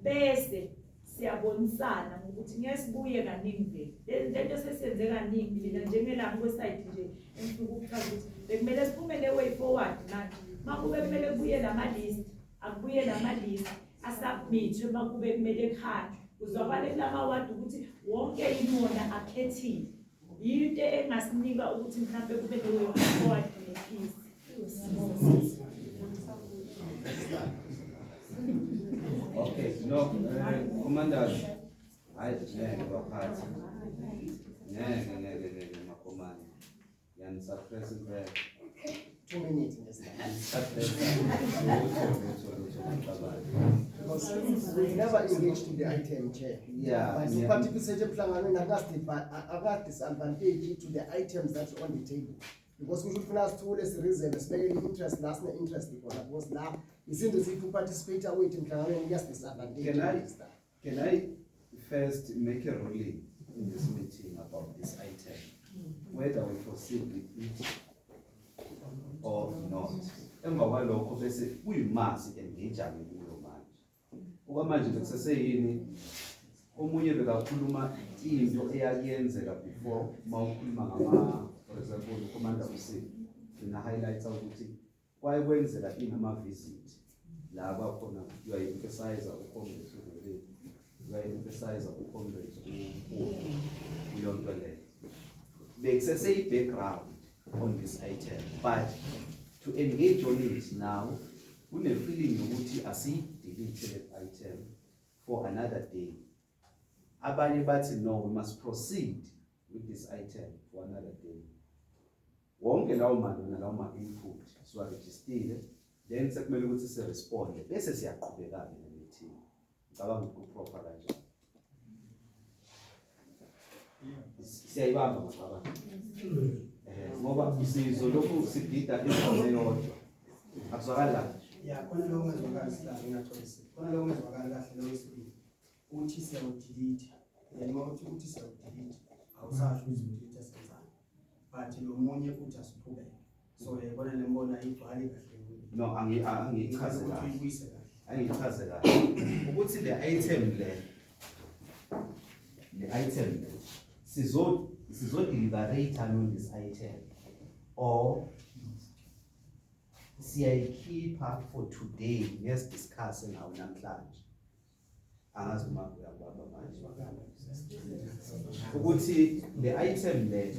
bese siyabonisana ngokuthi ngeke sibuye kaningi vele lento sesiyenze kaningi mina njengelami kwesayidi nje engifuna ukuchaza ukuthi bekumele siphume ne-way forward manje makube kumele kubuye lama-list akubuye lama-list asubmithwe makube kumele khanjwe uzwakale kulamawadi ukuthi wonke inona akhethiwe yinto engasinika ukuthi mhlawumbe kube ne-way forward ne-peace. Okay, no, commanders, ngeke baphathi. Ngeke makomanda. Suppress impela. 2 minutes because we never engaged to the item, Chair. Yeah. But the participation plan disadvantage to the items that are on the table. Because we should finance two less reason, especially interest, last interest because now it's in the city to participate away in plan just disadvantage. Can I first make a ruling in this meeting about this item? Whether we proceed with it or not. Emva kwalokho bese kuyimasi engejame kulo manje. Okwamanje bekuseseyini omunye bekakhuluma into eyakuyenzeka before mawukhuluma ngama for example uCommander Usip ina highlights ukuthi kwaye kwenzeka inama-visit la bakhona uyayi-emphasize uComrades uVelile uyayi-emphasize uComrades kuyo nto leyo. Bekusese-background on this item, but to engage on it now, we have feeling ukuthi asi-delete that item for another day. Abanye bathi no, we must proceed with this item for another day. Wonke lawo malona lawo ma-input siwarejistile, then sekumele ukuthi siresponde bese siyaqhubeka-ke ne-meeting. Ngicabanga ukuproper kanjalo. Siyayibamba ngicabanga. Ngoba isizwe lokhu sidida endaweni eyodwa akuzwakali kahle. Yeah, khona lo ungezwakali Sihlalo nginathola khona lo ungezwakali kahle lo wesibili uthi siyawudelete then uthi siyawudelete awusazi ukuthi udelete senzani but lo munye uthi asiqhubeke so yabona le mbono ayigcwali kahle no angichaze ukuthi kahle uyibuyise kahle angichaze kahle ukuthi le item le sizo-deliberate on this item or siyayikhipha for today ngesidiscuss ngawo namhlanje angazi uma uyabamba manje ukuthi le item le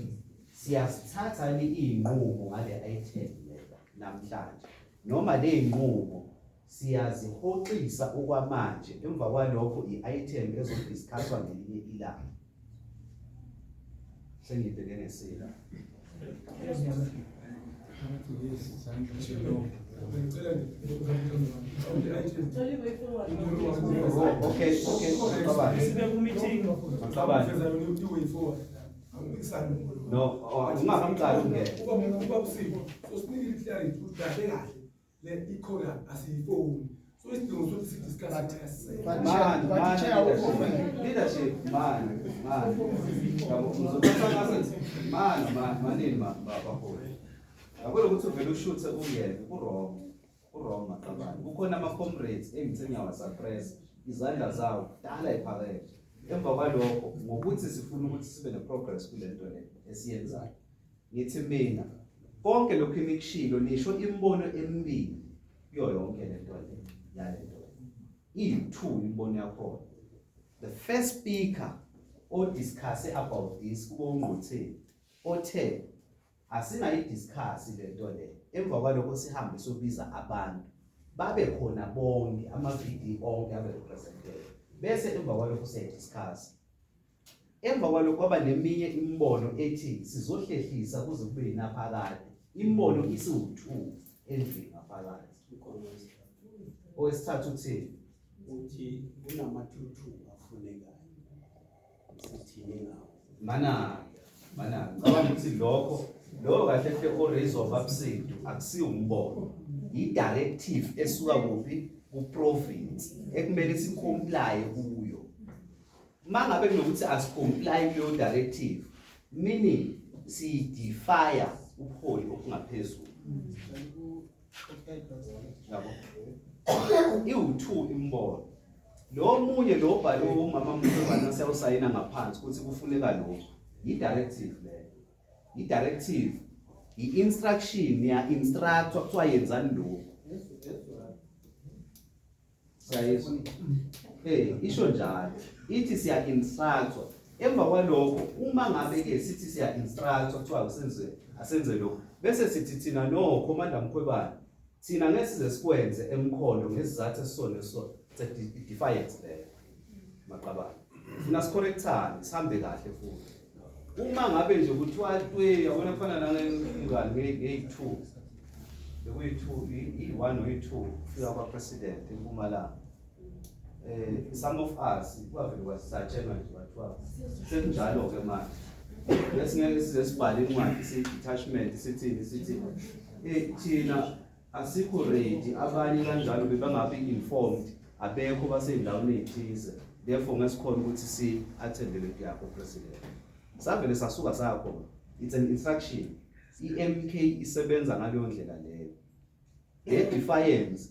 siyasithatha iy'nqumo ngale item le namhlanje noma le nqumo siyazihoxisa okwamanje emva kwalokho i-item ezodiscusswa ngelinye ilanga sengibheke ngesila okay no ungakamqali ungena le ikhona asiyifoni so isidingo sokuthi sidiscuss leadership man manini baholi yabona ukuthi uvele ushuthe uyena kurong maqabane kukhona ama-comrades engithe ngiyawasuppressa izandla zawo kudala iphakeme emva kwalokho ngokuthi sifuna ukuthi sibe ne-progress kule nto le esiyenzayo ngithi mina konke lokhu enikushilo nisho imibono emibili kuyo yonke le nto le yale nto iyi-2 imibono yakhona. The first speaker odiscusse about this kubongqotheni othe asingayidiscuss le nto le emva kwalokho sihambe sobiza abantu babe khona bonke ama-VD onke abe represented bese emva kwalokho siyadiscuss. Emva kwalokho kwaba neminye imibono ethi sizohlehlisa kuze kube yinaphakade imibono isiwu-2 endlini ngaphakathi. Owesithathu uthini? Uthi kunama-2 afunekayo sithini ngawo Mana ngicabanga ukuthi lokho kahle hle o-raise of absinto akusiyo umbono i-directive esuka kuphi ku-province ekumele sikomplaye kuyo. Uma ngabe kunokuthi asikomplaye kuleyo directive meaning si-defire ubuholi obungaphezulu. Yabo iwu-2 imbono lo munye lo bhalo umama Mkhwebane siyawusayina ngaphansi ukuthi kufuneka lokho i-directive le i-directive i-instruction ya-instructor kuthiwa yenzani lokho sayizwa isho njalo ithi siya-instructor emva kwalokho uma ngabe-ke sithi siya-instructor kuthiwa asenze lokho bese sithi thina no Commander Mkhwebane thina ngeke size sikwenze emkhondo ngesizathu esisona defiance leyo maqabane funa sicorrectane sihambe kahle futhi. Uma ngabe nje kuthiwa yabona kufana nangengane ngeyi-2 bekuyi-2 i-1 no-2 fika kwa-president eMpumalanga some of us kwavele kwasisatshelwa nje bathiwa sekunjalo-ke manje lesingeke size sibhale incwadi si-detachment sithi thina asikho ready abanye kanjalo bebangabi informed abekho basey'ndaweni ey'thize therefore ngesikhona ukuthi si-attendele kuyakho president savele sasuka sakhona. It's an instruction. I-MK isebenza ngaleyo ndlela leyo. Le-defiance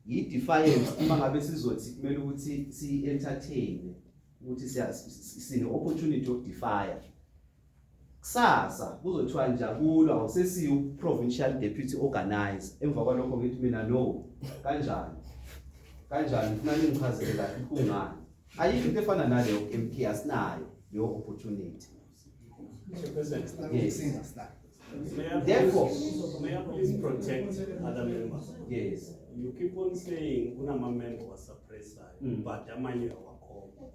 yi-defiance uma ngabe sizothi kumele ukuthi si-entertain ukuthi sine-opportunity yokudefire. Kusasa kuzothiwa Njabulo awusesiyu-provincial deputy organizer emva kwalokho ngithi mina no kanjani funa ningichazele kahle kungani ayikho into efana naleyo MK asinayo leyo opportunity. Yes. Therefore, may I please protect other members? Yes. You keep on saying unama-member wasuppressayo but amanye awakhona.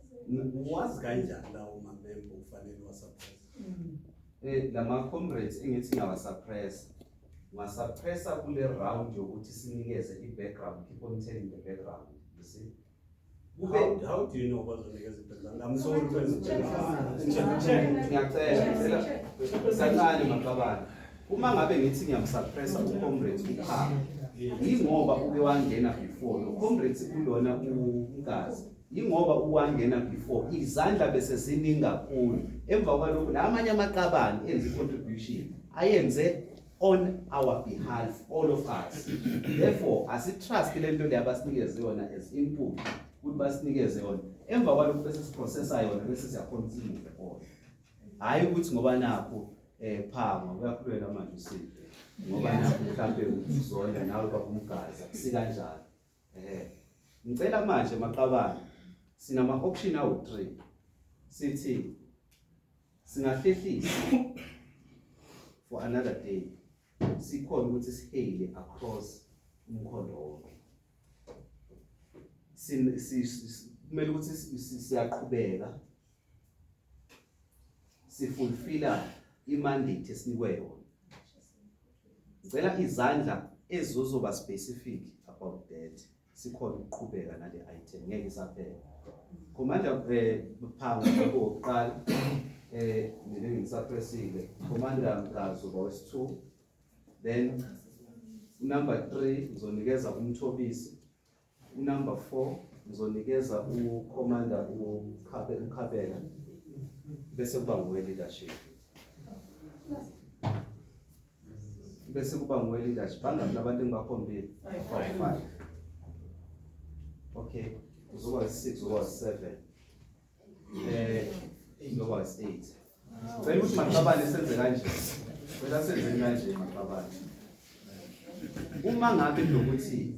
Wazi kanjani lawo ma-member ufanele wasuppressa? Lama-comrades engithi ngiyawasuppressa kule round yokuthi sinikeze i-background, keep on telling the background, you see. How do you know bazonikeza i-background? I'm sorry ngiyacela kancane maqabane uma ngabe ngithi ngiyamsuppressa u-comrades ukhama yingoba uke wangena before lo comrades kulona uNkazi ingoba uwangena before izandla bese ziningi kakhulu emva kwalokho lamanye amaqabane enza contribution ayenze on our behalf all of us. Therefore asitrust lento le abasinikeze yona as input ukuthi basinikeze yona emva kwalokho bese siprocessa yona bese siyakhona ukuthi move on. Hayi ukuthi ngoba nakho phanga uyakhuleka manje usize ngoba nakho mhlambe uzonda nawe babumgaza sikanjalo. Ngicela manje maqabane sinama option awu3 sithi singahlehlisa for another day sikhona ukuthi sihale across umkhondo wonke. Kumele ukuthi siyaqhubeka sifulfilla imandate esinikwe yona. Ngicela izandla ezizoba specific about that sikhona ukuqhubeka nale item ngeke isaphela. Commander phanga oqala ngisapressile Commander Mkazo voice 2, then number 3 ngizonikeza uMthobisi, number 4 ngizonikeza uCommander uKhabela bese kuba leadership. Bese kuba leadership bangabi nabantu engibakhombile 5. Okay, uzoba 6 uzoba 7 uzoba 8. Vele ukuthi maqabane senze kanje. Vele senze kanje maqabane. Uma ngabe lokuthi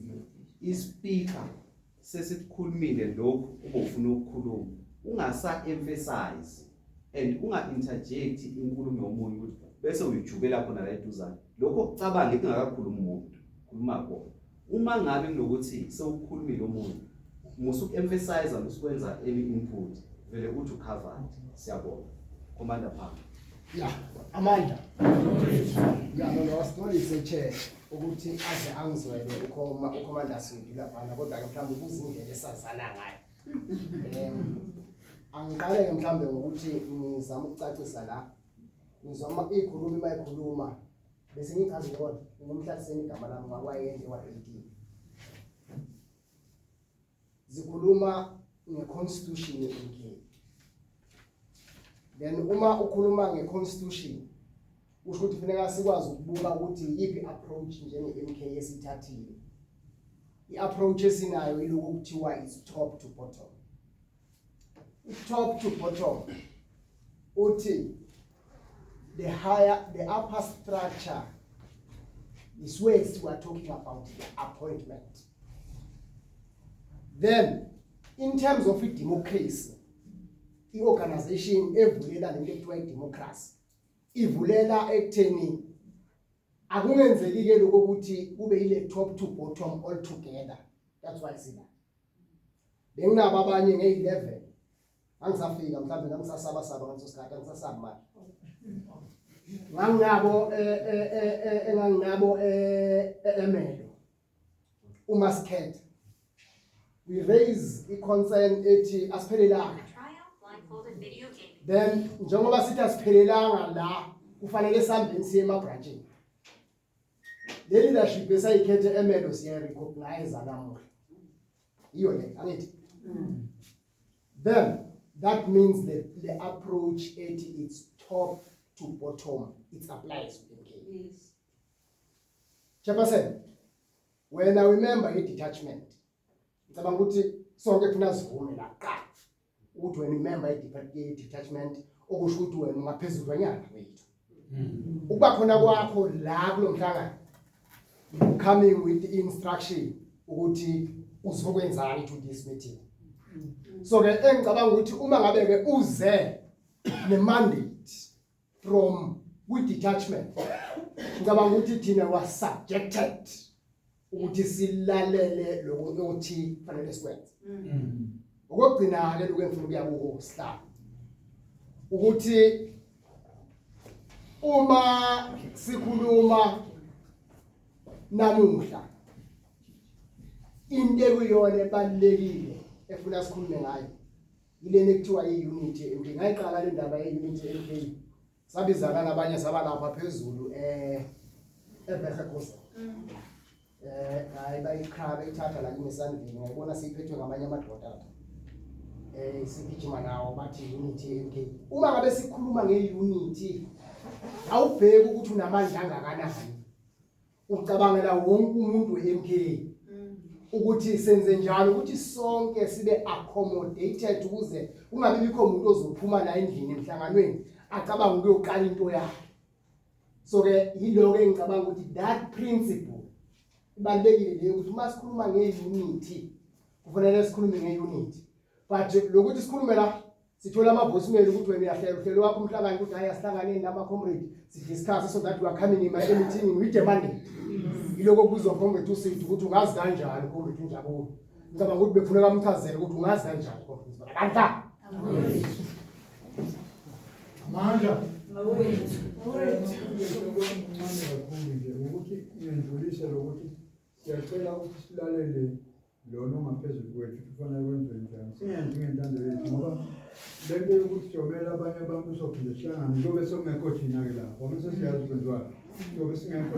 ispeaker sesikhulumile lokhu ubufuna ukukhuluma, ungasa emphasize and unga interject inkulumo yomunye ukuthi bese uyijubela khona la eduzane. Lokho kucabanga ingakakhuluma umuntu, khuluma khona. Uma ngabe kunokuthi sewukhulumile umuntu, musu emphasize usikwenza any input, vele uthi covered. Siyabona. Commander Phanga. Yeah, Amanda. Yeah, no, wasixolise chair ukuthi aze angizwele uCommander Sindi lapha kodwa ke mhlawumbe kuzindlela esazana ngayo. Angiqale ke mhlawumbe ngokuthi ngizama ukucacisa la. Ngizama ikhuluma mayikhuluma bese ngichaza ngona ngomhlaseni igama lami ngawayende wa18. Zikhuluma ngeconstitution ye-UK. Then uma ukhuluma ngeconstitution usho ukuthi kufanele sikwazi ukubuka ukuthi yipi approach njenge-MK esithathile. I-approach esinayo iloku kuthiwa is top to bottom. Top to bottom uthi the upper structure is where we are talking about the appointment. Then in terms of democracy, the organization evulela lento ekuthiwa democracy ivulela ekutheni akungenzeki ke lokho ukuthi kube ile top to bottom all together. That's why sina benginabo abanye nge11 angisafika mhlawumbe ngisasaba ngaleso sikhathi angisasaba manje enganginabo emelo uMasked. We raise a concern ethi asiphelelanga. Then njengoba sithi asiphelelanga la kufanele sihambeni siye emabranchini. Le leadership esayikhethe emelo siya recognize namuhla. Iyo le angithi. Then that means that the approach it's top to bottom. It applies to the case. Yes. Chairperson, when I remember a detachment, ngicabanga ukuthi sonke kufanele sivume la qala. Uthi when remember a detachment okusho ukuthi wena ungaphezulu kwanyana wethu. Ukuba khona kwakho la kulomhlangano coming with the instruction ukuthi uzokwenzani to this meeting. So ke engicabanga ukuthi uma ngabe ke uze ne mandate from with detachment ngicabanga ukuthi thina was subjected ukuthi silalele lokuthi fanele sikwenze. Okugcina ke lokho engifuna ukuya kuko start ukuthi uma sikhuluma namuhla into ekuyona ebalekile efuna sikhulume ngayo ile nekuthiwa i-unity. Ngingayiqala le ndaba ye-unity MK sabizana nabanye sabalapha phezulu eBergekos hayi bayiqhabe ithatha la kimi esandleni ngiyibona siyiphethwe ngamanye amadoda. sigijima nawo bathi unity MK. Uma ngabe sikhuluma ngeunity awubheki ukuthi unamandla angakanani. Ucabangela wonke umuntu MK ukuthi senze njalo ukuthi sonke sibe accommodated ukuze ungabe bikho umuntu ozophuma la endlini emhlanganweni acabanga ukuyoqala into yakhe. So ke yilo ke ngicabanga ukuthi that principle ibalekile leyo ukuthi uma sikhuluma ngeunity kufanele sikhulume ngeunity. But lokuthi sikhulume la sithola ama voicemail ukuthi wena uyahlela uhlelo wakho umhlangano ukuthi hayi asihlangane nama comrade sidiscuss so that we are coming in my meeting with the money. Iloko kuzwa comrade usithi ukuthi ungazi kanjani comrade unjabule. Ngicabanga ukuthi befuneka umchazele ukuthi ungazi kanjani comrade. Bakantla. Amandla. Awethu. Ukuthi ngiyendlulise lokuthi siyacela ukuthi silalele lona ongaphezulu kwethu kufanele kwenziwe njani. Singenzi ngentando yethu ngoba lento yokuthi sijobela abanye abantu sophinde sihlangane njengoba sokungekho thina-ke lapho ngoba sesiyazi kwenziwayo njengoba singekho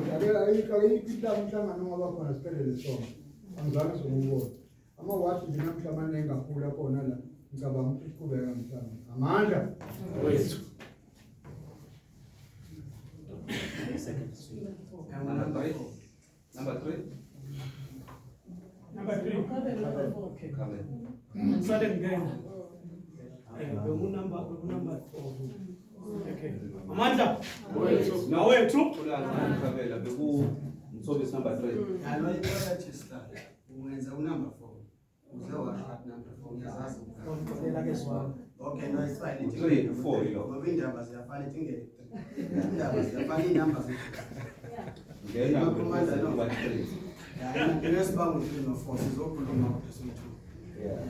ayikho umhlangano ngoba khona siphelele sonke angizange sokubona amawadi nje namhlanje engakhula khona la ngicabanga ukuthi siqhubeka mhlawumbe amandla wethu. Number three. Okay. Come Started again. Number 4. Okay. Amandla. Nawethu. Khabela beku number 3. Alo iphakathi start. Ungenza unumber 4. Uze washo number 4 ngiyazazi. Okay, no it's fine. 3 4 yilo. Ngoba indaba ziyafana tingeke. Indaba ziyafana inamba zethu. Ngena kumanda number 3. Ngesibanga ukuthi no4 sizokhuluma ngophezulu 2. Yeah.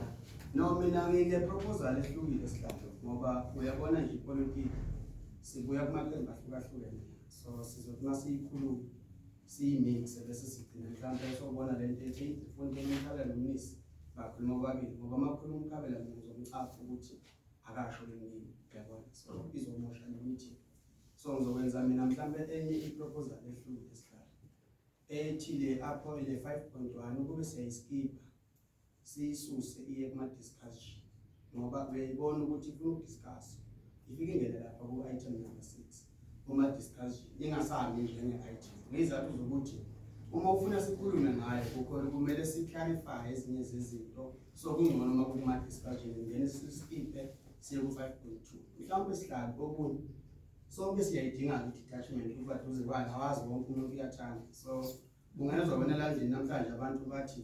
No mina ngine proposal ehlukile sihlalo ngoba uyabona nje ipolitiki sibuya kumaqembu ahlukahlukene. So sizothi masiyikhuluma siyimix bese sigcina mhlawumbe sobona lento ethi ufuna umkhabela nomnisi bakhuluma babili ngoba makhuluma umkhabela ngizomcafa ukuthi akasho lenini uyabona. So izomosha nemeeting. So ngizokwenza mina mhlawumbe enye iproposal ehlukile sihlalo. Ethile apho ile 5.1 kube siyayiskipa siyisuse iye kuma discussion ngoba uyayibona ukuthi ufuna ukudiscuss ifike ingene lapha ku item number 6 uma discussion ingasahambi njenge item ngizathu zokuthi uma ufuna sikhulume ngayo ukho kumele siclarify ezinye zezinto so kungcono uma kuma discussion ngene siskipe siye ku 5.2 mhlawumbe sihlalo okunye sonke siyayidinga i-detachment ukuba duze kwani awazi wonke umuntu uyathanda. So ungezobona la ndini namhlanje abantu bathi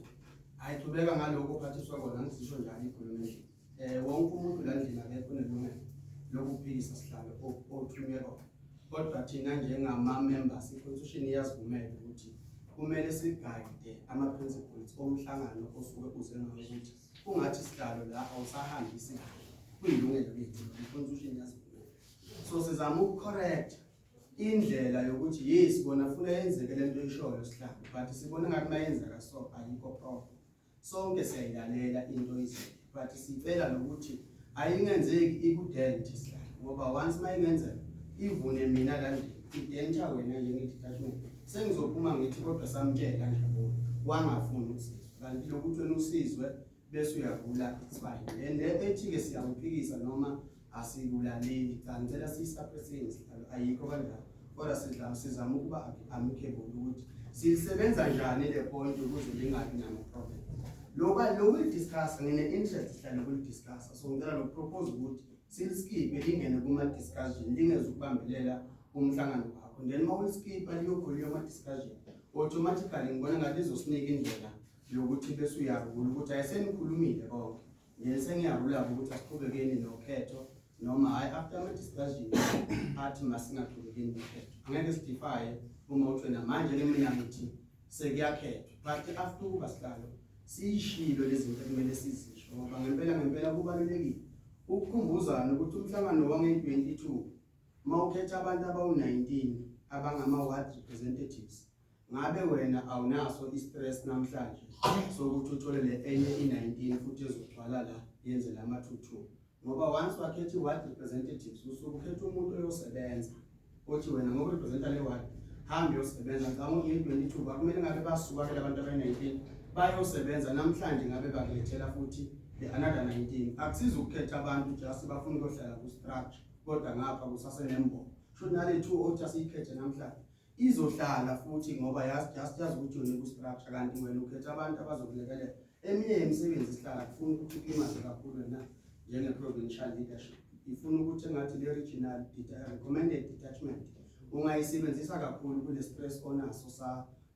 ayithubeka ngaloko ophathiswa kona ngisisho njalo ikhulumeni. Wonke umuntu la ndini akekho nelungelo lokuphikisa sihlalo othunywe kona. Kodwa thina njengama members i-constitution iyasivumela ukuthi kumele sigayide ama-principles omhlangano osuke uze ngawo ukuthi ungathi sihlalo la awusahambisi kuyilungelo lethu i-constitution iyasivumela. So sizama ukucorrect indlela yokuthi yes bona funa yenzeke lento ishoyo sihlalo but sibona ngathi mayenzeka so ayikho problem. Sonke siyayilalela into izinto but sicela nokuthi ayingenzeki ikudent sihlalo ngoba once mayingenzeka ivune mina la identa wena njenge-detachment sengizophuma ngithi kodwa samtshela nje wangafuni ukusizwa kanti lokuthi wena usizwe bese uyavula it's fine and ethi-ke siyakuphikisa noma asikulaleli kancela siyisuppressing sihlalo ayikho kanjalo kodwa sizama ukuba amicable ukuthi sisebenza njani le point ukuze lingabi nama-problem. Lokudiscussa ngine-interest sihlale kulidiscussa so ngicela lokupropose ukuthi siliskipe lingene kuma-discussion lingezukubambelela umhlangano wakho then uma uliskipa liyokhuluma ama-discussion automatically ngibona ngathi izosinika indlela yokuthi bese uyarula ukuthi ayisenikhulumile konke then sengiyarula-ke ukuthi asiqhubekeni nokhetho noma hayi after ama-discussion athi masingaqhubekeni nokhetho angeke sidifaye uma uthi wena manje-ke mina ngithi sekuyakhethwa but after ukuba sihlalo siyishilo lezinto ekumele sizisho ngoba ngempela kubalulekile ukukhumbuzana ukuthi umhlangano wange-22 uma ukhetha abantu abawu-19 abangama-ward representatives ngabe wena awunaso i-stress namhlanje sokuthi uthole le enye i-19 futhi ezogcwala la yenze lama-2-2 ngoba once wakhetha i-ward representatives usukhetha umuntu oyosebenza othi wena ngokurepresenta le ward hambe yosebenza ngicabanga nge-22 bakumele ngabe basuka ke labantu abayi-19 bayosebenza namhlanje ngabe bakulethela futhi the another 19 akusiza ukukhetha abantu just bafuna ukuhlala ku structure kodwa ngapha kusasenembo should nale 2 othi asiyikhethe namhlanje izohlala futhi ngoba yazi ukuthi yona ku structure kanti wena ukhetha abantu abazokulekelela eminye imisebenzi isihlala kufuna ukuthi imaze kakhulu na njenge provincial leadership ifuna ukuthi engathi le regional recommended detachment ungayisebenzisa kakhulu kule stress onaso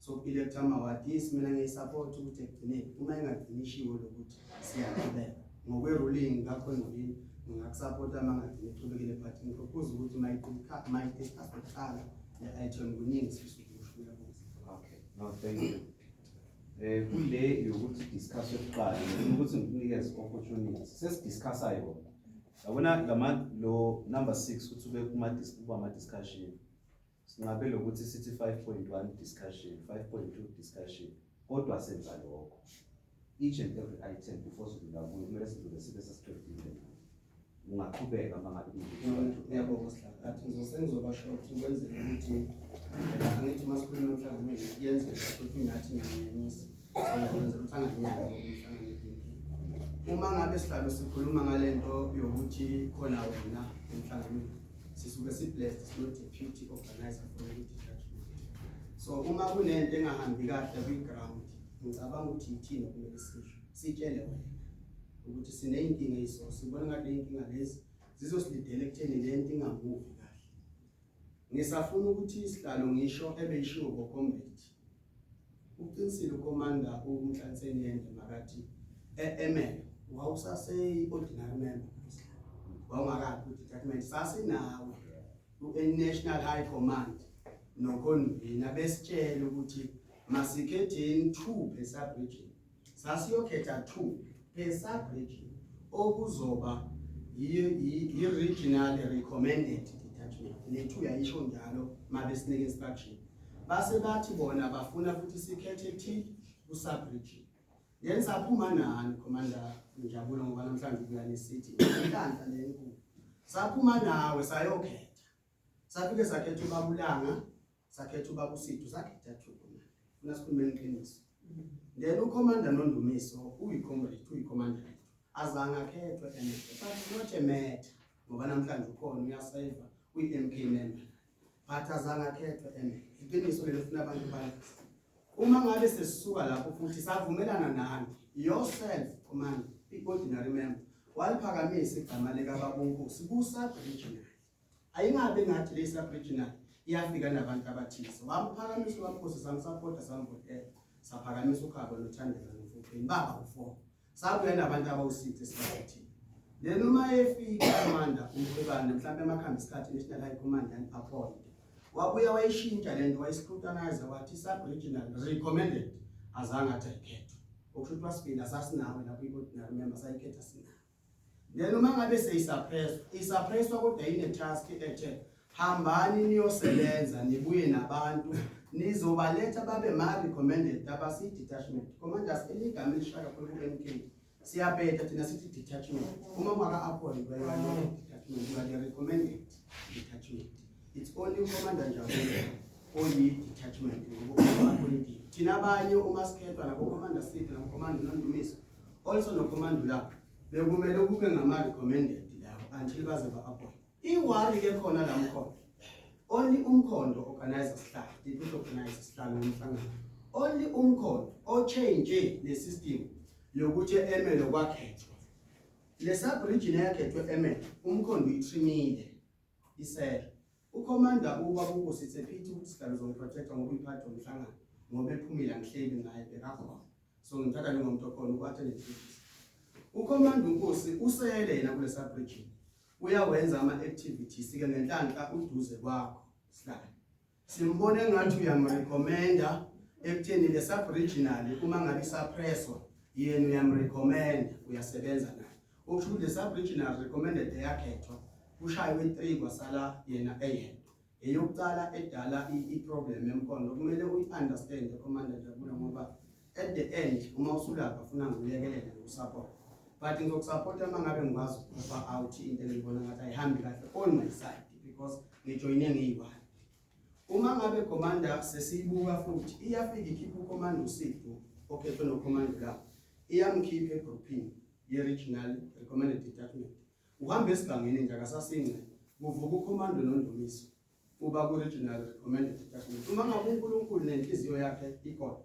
so-electa amawadi mina ngiyisupport ukuthi ekugcineni uma engadfinishiwe lokuthi siyaqhubeka ngokwe-ruling ngakho engqolini ngingakusupporta uma ngagcina ichubekile but ngipropose ukuthi mayidiscuss kuqala le-item kuningi sifisa ukusho uyabuza. Okay, no, thank you. Kule yokuthi discuss yokuqala ukuthi ngikunikeze opportunities sesidiscussa yona yabona lo number 6 uthi ube kuma discussion singabe lokuthi sithi 5.1 discussion 5.2 discussion kodwa senza lokho each and every item before sidlula kuyo kumele sidlule sibe sesiqedile ungaqhubeka mangabe uyabonga sihlala athi ngizosenzoba short ukwenzela ukuthi angithi masikhuluma mhlawumbe yenze ukuthi ngathi ngiyanyisa ukwenzela ukuthi anginyaka umhlangano uma ngabe sihlalo sikhuluma ngalento yokuthi khona wena emhlangano sisuke si-blessed not deputy organizer for detachment so uma kunento engahambi kahle kwi-ground ngicabanga ukuthi yithini kumele sisho sitshele wena ukuthi sineyinkinga yiso sibona ngathi leyinkinga lezi zizosilidela ekutheni lento ingamuvi kahle ngisafuna ukuthi isihlalo ngisho ebeyishiwo ngo-combat uqinisile ukomanda uMhlanseni yende makathi emele wawusase-ordinary member wawungakathi ku-detachment sasinawe national high command nokonvina besitshele ukuthi masikhetheni 2 per sub-region sasiyokhetha 2 per sub-region okuzoba yi-regional recommended detachment le-2 yayisho njalo mabesinike instruction base bathi bona bafuna futhi sikhethe thi ku-sub-region then saphuma nani commander Njabulo ngoba namhlanje kuyane city inhlanhla lenkulu saphuma nawe sayokhetha safike sakhetha uBabulanga sakhetha uBabusithu sakhetha 2 commander funa sikhulume iqiniso then ucommander noNdumiso uyi-commander azange akhethwe but not a matter ngoba namhlanje ukhona uyasave uyi-MK member but azange akhethwe iqiniso lelo funa abantu balise uma ngabe sesisuka lapho futhi savumelana nani yourself commander i-ordinary member waliphakamisa igama likaBabunkosi ku-sub-regional ayingabe ngathi le sub-regional iyafika nabantu abathile wamphakamisa uBabunkosi sangisupporta sambotela saphakamisa uKhabo noThandeka noFupheni baba u4 sabuya nabantu abawu6 esibathile then uma efika commander umkhwebane mhlawumbe emakhamba isikhathi national high commandant appoint wabuya wayishintsha lento wayiscrutinize wathi sub-regional recommended azange athi ayikhethwe okusho ukuthi wasiphinda sasinawe lapho i-ordinary member sayikhetha sinawe then uma ngabe seyisuppresswa kodwa ine-task ethe hambani niyosebenza nibuye nabantu nizobaletha babe ma-recommended abasi-detachment commanders eligama elishaka kakhulu ku-MK siyabhetha thina sithi detachment uma ungaka-appoint detachment you are the recommended detachment. It's only uCommander Njabulo oyi-detachment ngoba-appointed thina abanye uma sikhethwa nabo-commander Sipho nabo-commander noNdumiso also no-commander lapho bekumele kube ngama-recommended lawo until baze ba-appoint iwari-ke khona la mkhondo only umkhondo organizer sihlalo deputy organizer sihlalo ngomhlangano only umkhondo o-change le system yokuthi emele kwakhethwa le sub-region yakhethwe emele umkhondo uyitrimile isele uCommander uBabunkosi siphethe ukuthi sihlalo zoprotector ngoba iphathwa umhlangano ngoba ephumile ngihleli naye bekakhona so ngithatha njengomuntu okhona ukwathele duties uCommander uNkosi usele yena kule sub-region uyawenza ama-activities ke ngenhlanhla uduze kwakho sihlalo simbone ngathi uyamrecommenda ekutheni le sub-regional uma ngabe isuppresswa yena uyamrecommenda uyasebenza naye okusho ukuthi le sub-regional recommended yakhethwa ushaywe 3 kwasala yena eyedwa eyokuqala edala i-problem emkhondo kumele uyi-understand commander Njabulo ngoba at the end uma usulapha ufuna ngikulekelele nokusupport but ngizokusupporta uma ngabe ngikwazi ukuba out into engibona ngathi ayihambi kahle on my side because ngijoyine ngiyi-1 uma ngabe commander sesiyibuka futhi iyafika ikhipha uCommander uSipho okhethwe noCommander lapho iyamkhipha egroupini ye-regional recommended detachment. Uhambe esigangeni nje akasasingce, kuvuka ukhomando noNdumiso, uba ku-regional recommended detachment. Uma ngabe uNkulunkulu nenhliziyo yakhe ikhona,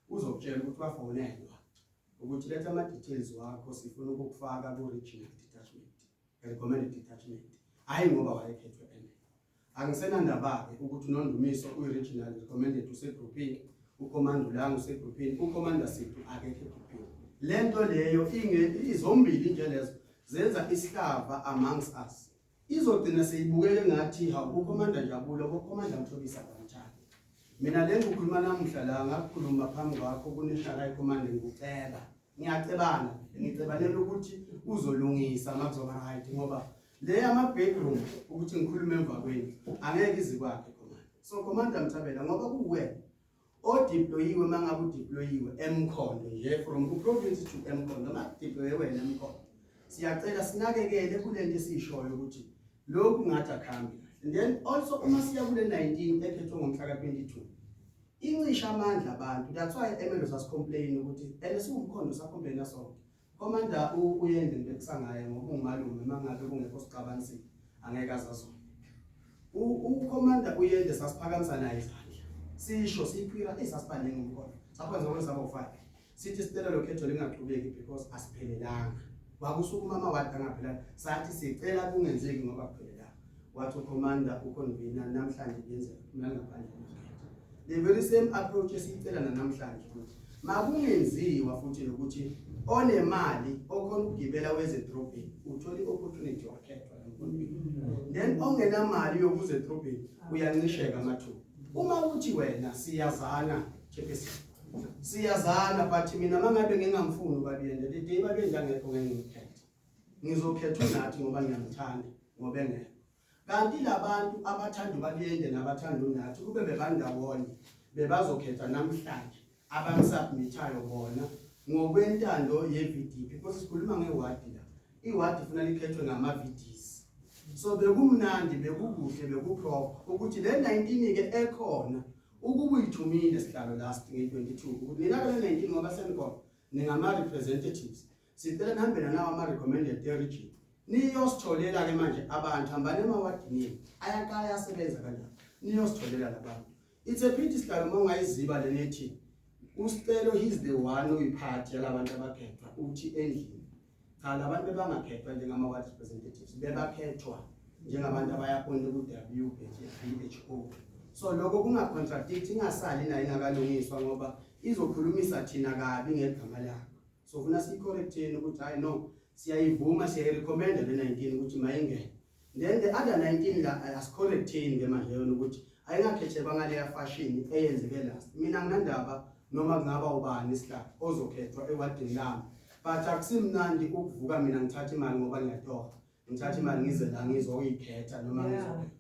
uzokutshela ukuthi wafonelwa ukuthi letha ama-details wakho sifuna ukukufaka ku-regional detachment, recommended detachment. Hayi ngoba wayekhethwe emele. Angisenandaba-ke ukuthi uNondumiso uyi-regional recommended usegroupini, ukhomando langu usegroupini, ukhomanda sethu akekho egroupini. Le nto leyo izombili nje lezo zenza isihlava amongst us. Izogcina seyibukeke ngathi hawu ukhomanda Njabulo ukhomanda Mthobisa kanjani. Mina le ngikhuluma namuhla la ngakhuluma phambi kwakho ku-National High Command ngikuceba. Ngiyacebana, ngicebanela ukuthi uzolungisa makuzoba right ngoba le ama-backroom ukuthi ngikhulume emva kwenu angeke izi kwakhe command. So Commander Mthabela ngoba kuwena odeployiwe mangabe udeployiwe eMkhondo nje from ku-province to eMkhondo ma-deploye wena eMkhondo. Siyacela sinakekele kule nto esiyishoyo ukuthi lokhu ngathi akhambi. And then also uma siya kule 19 ekhethwe ngomhla ka-22 incisha amandla abantu. That's why eMelo sasicomplain ukuthi siwumkhondo sacomplaina sonke. Commander uyende into ekusangaye ngoba ungumalume mangabe kungekho sicabanisile angeke azazona. Ucommander uyende sasiphakamisa naye izandla. Sisho siphira esasibaningi umkhondo. Saphansi ngokusaba u5. Sithi sicela lokhetho lingaqhubeki because asiphelelanga. Wakusukuma amawadi angaphela sathi sicela kungenzeki ngoba kuphelelanga. Wathi ucommander uconvener namhlanje kuyenzeka mina ngaphandle kokhetho. The very same approach esicela namhlanje futhi. Makungenziwa futhi ukuthi onemali okhona ukugibela wezedrobheni uthola i-opportunity wakhethwa emfundweni. Then ongenamali yokuze edrobheni uyancisheka amathuba. Uma uthi wena siyazana chephesi siyazana but mina mangabe ngingamfuni ubabiyende le day babiyende angekho ngengikhetha ngizokhethwa nathi ngoba ngiyamthanda ngoba engekho. Kanti labantu abathanda ubabiyende nabathanda unathi kube bebandawonye bebazokhetha namhlanje abamsubmithayo bona ngokwentando ye-VDP because sikhuluma ngewadi la. Iwadi ifuna likhethwe ngama-VDs. So bekumnandi bekukuhle bekuproper ukuthi le 19 ke ekhona ukubuyithumile sihlalo last nge-22 ukuthi nina le 19 ngoba senikhona ningama-representatives sicela nihambe nawo ama-recommended region niyositholela ke manje abantu hambane emawadini ayakaya yasebenza kanjani niyositholela labantu. It's a pity sihlalo uma ungayiziba le nethi usicelo he's the one uyiphathi yalabantu abakhethwa uthi endlini. Cha labantu bebangakhethwa njengama-ward representatives bebakhethwa njengabantu abayaponta ku-WHO. So lokho kunga-contradict ingasali nayo ingakalungiswa ngoba izokhulumisa thina kabi ngegama lakho. So funa siyi-correcteni ukuthi hayi no siyayivuma siyayirecommenda le 19 ukuthi mayingene. Then the other 19 la asicorrecteni ke manje yona ukuthi ayingakhethwa ngaleya fashion eyenzeke last. Mina nginandaba noma kungaba ubani isihlalo ozokhethwa ewadini lami. But akusimnandi ukuvuka mina ngithatha imali ngoba ngiyatoha. Ngithatha imali ngize la ngizokuyikhetha noma ngizokhetha.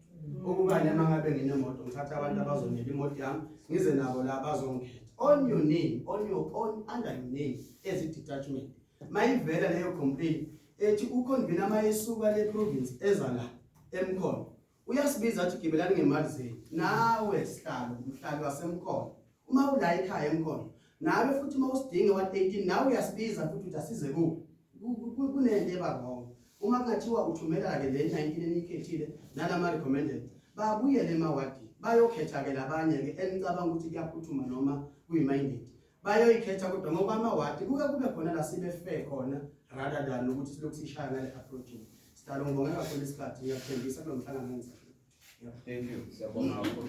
Ukubani mangabe nginemoto ngithatha abantu abazonela imoto yami ngize nabo la bazongikhetha. On your name, on your own under your name as a detachment. Mayivela leyo complaint ethi uconvener mayesuka le province eza la eMkhondo. Uyasibiza athi gibelani ngemali zenu. Nawe sihlalo umhlali waseMkhondo. Uma ula ekhaya eMkhondo nawe futhi uma usidinga wa18 nawe uyasibiza futhi uthi asize kuphi kunento ebawrong. Uma kungathiwa uthumela ke le 19 enikhethile nalama recommended babuyele emawadi bayokhetha ke labanye ke enicabanga ukuthi kuyaphuthuma noma kuyiminded bayoyikhetha kodwa ngoba amawadi kuke kube khona la sibe fair khona rather than ukuthi silokhu sishaya ngale approach. Sicela ngibonge kakhulu isikhathi ngiyathembisa kulomhlangano ngenza. Thank you. Siyabonga kakhulu.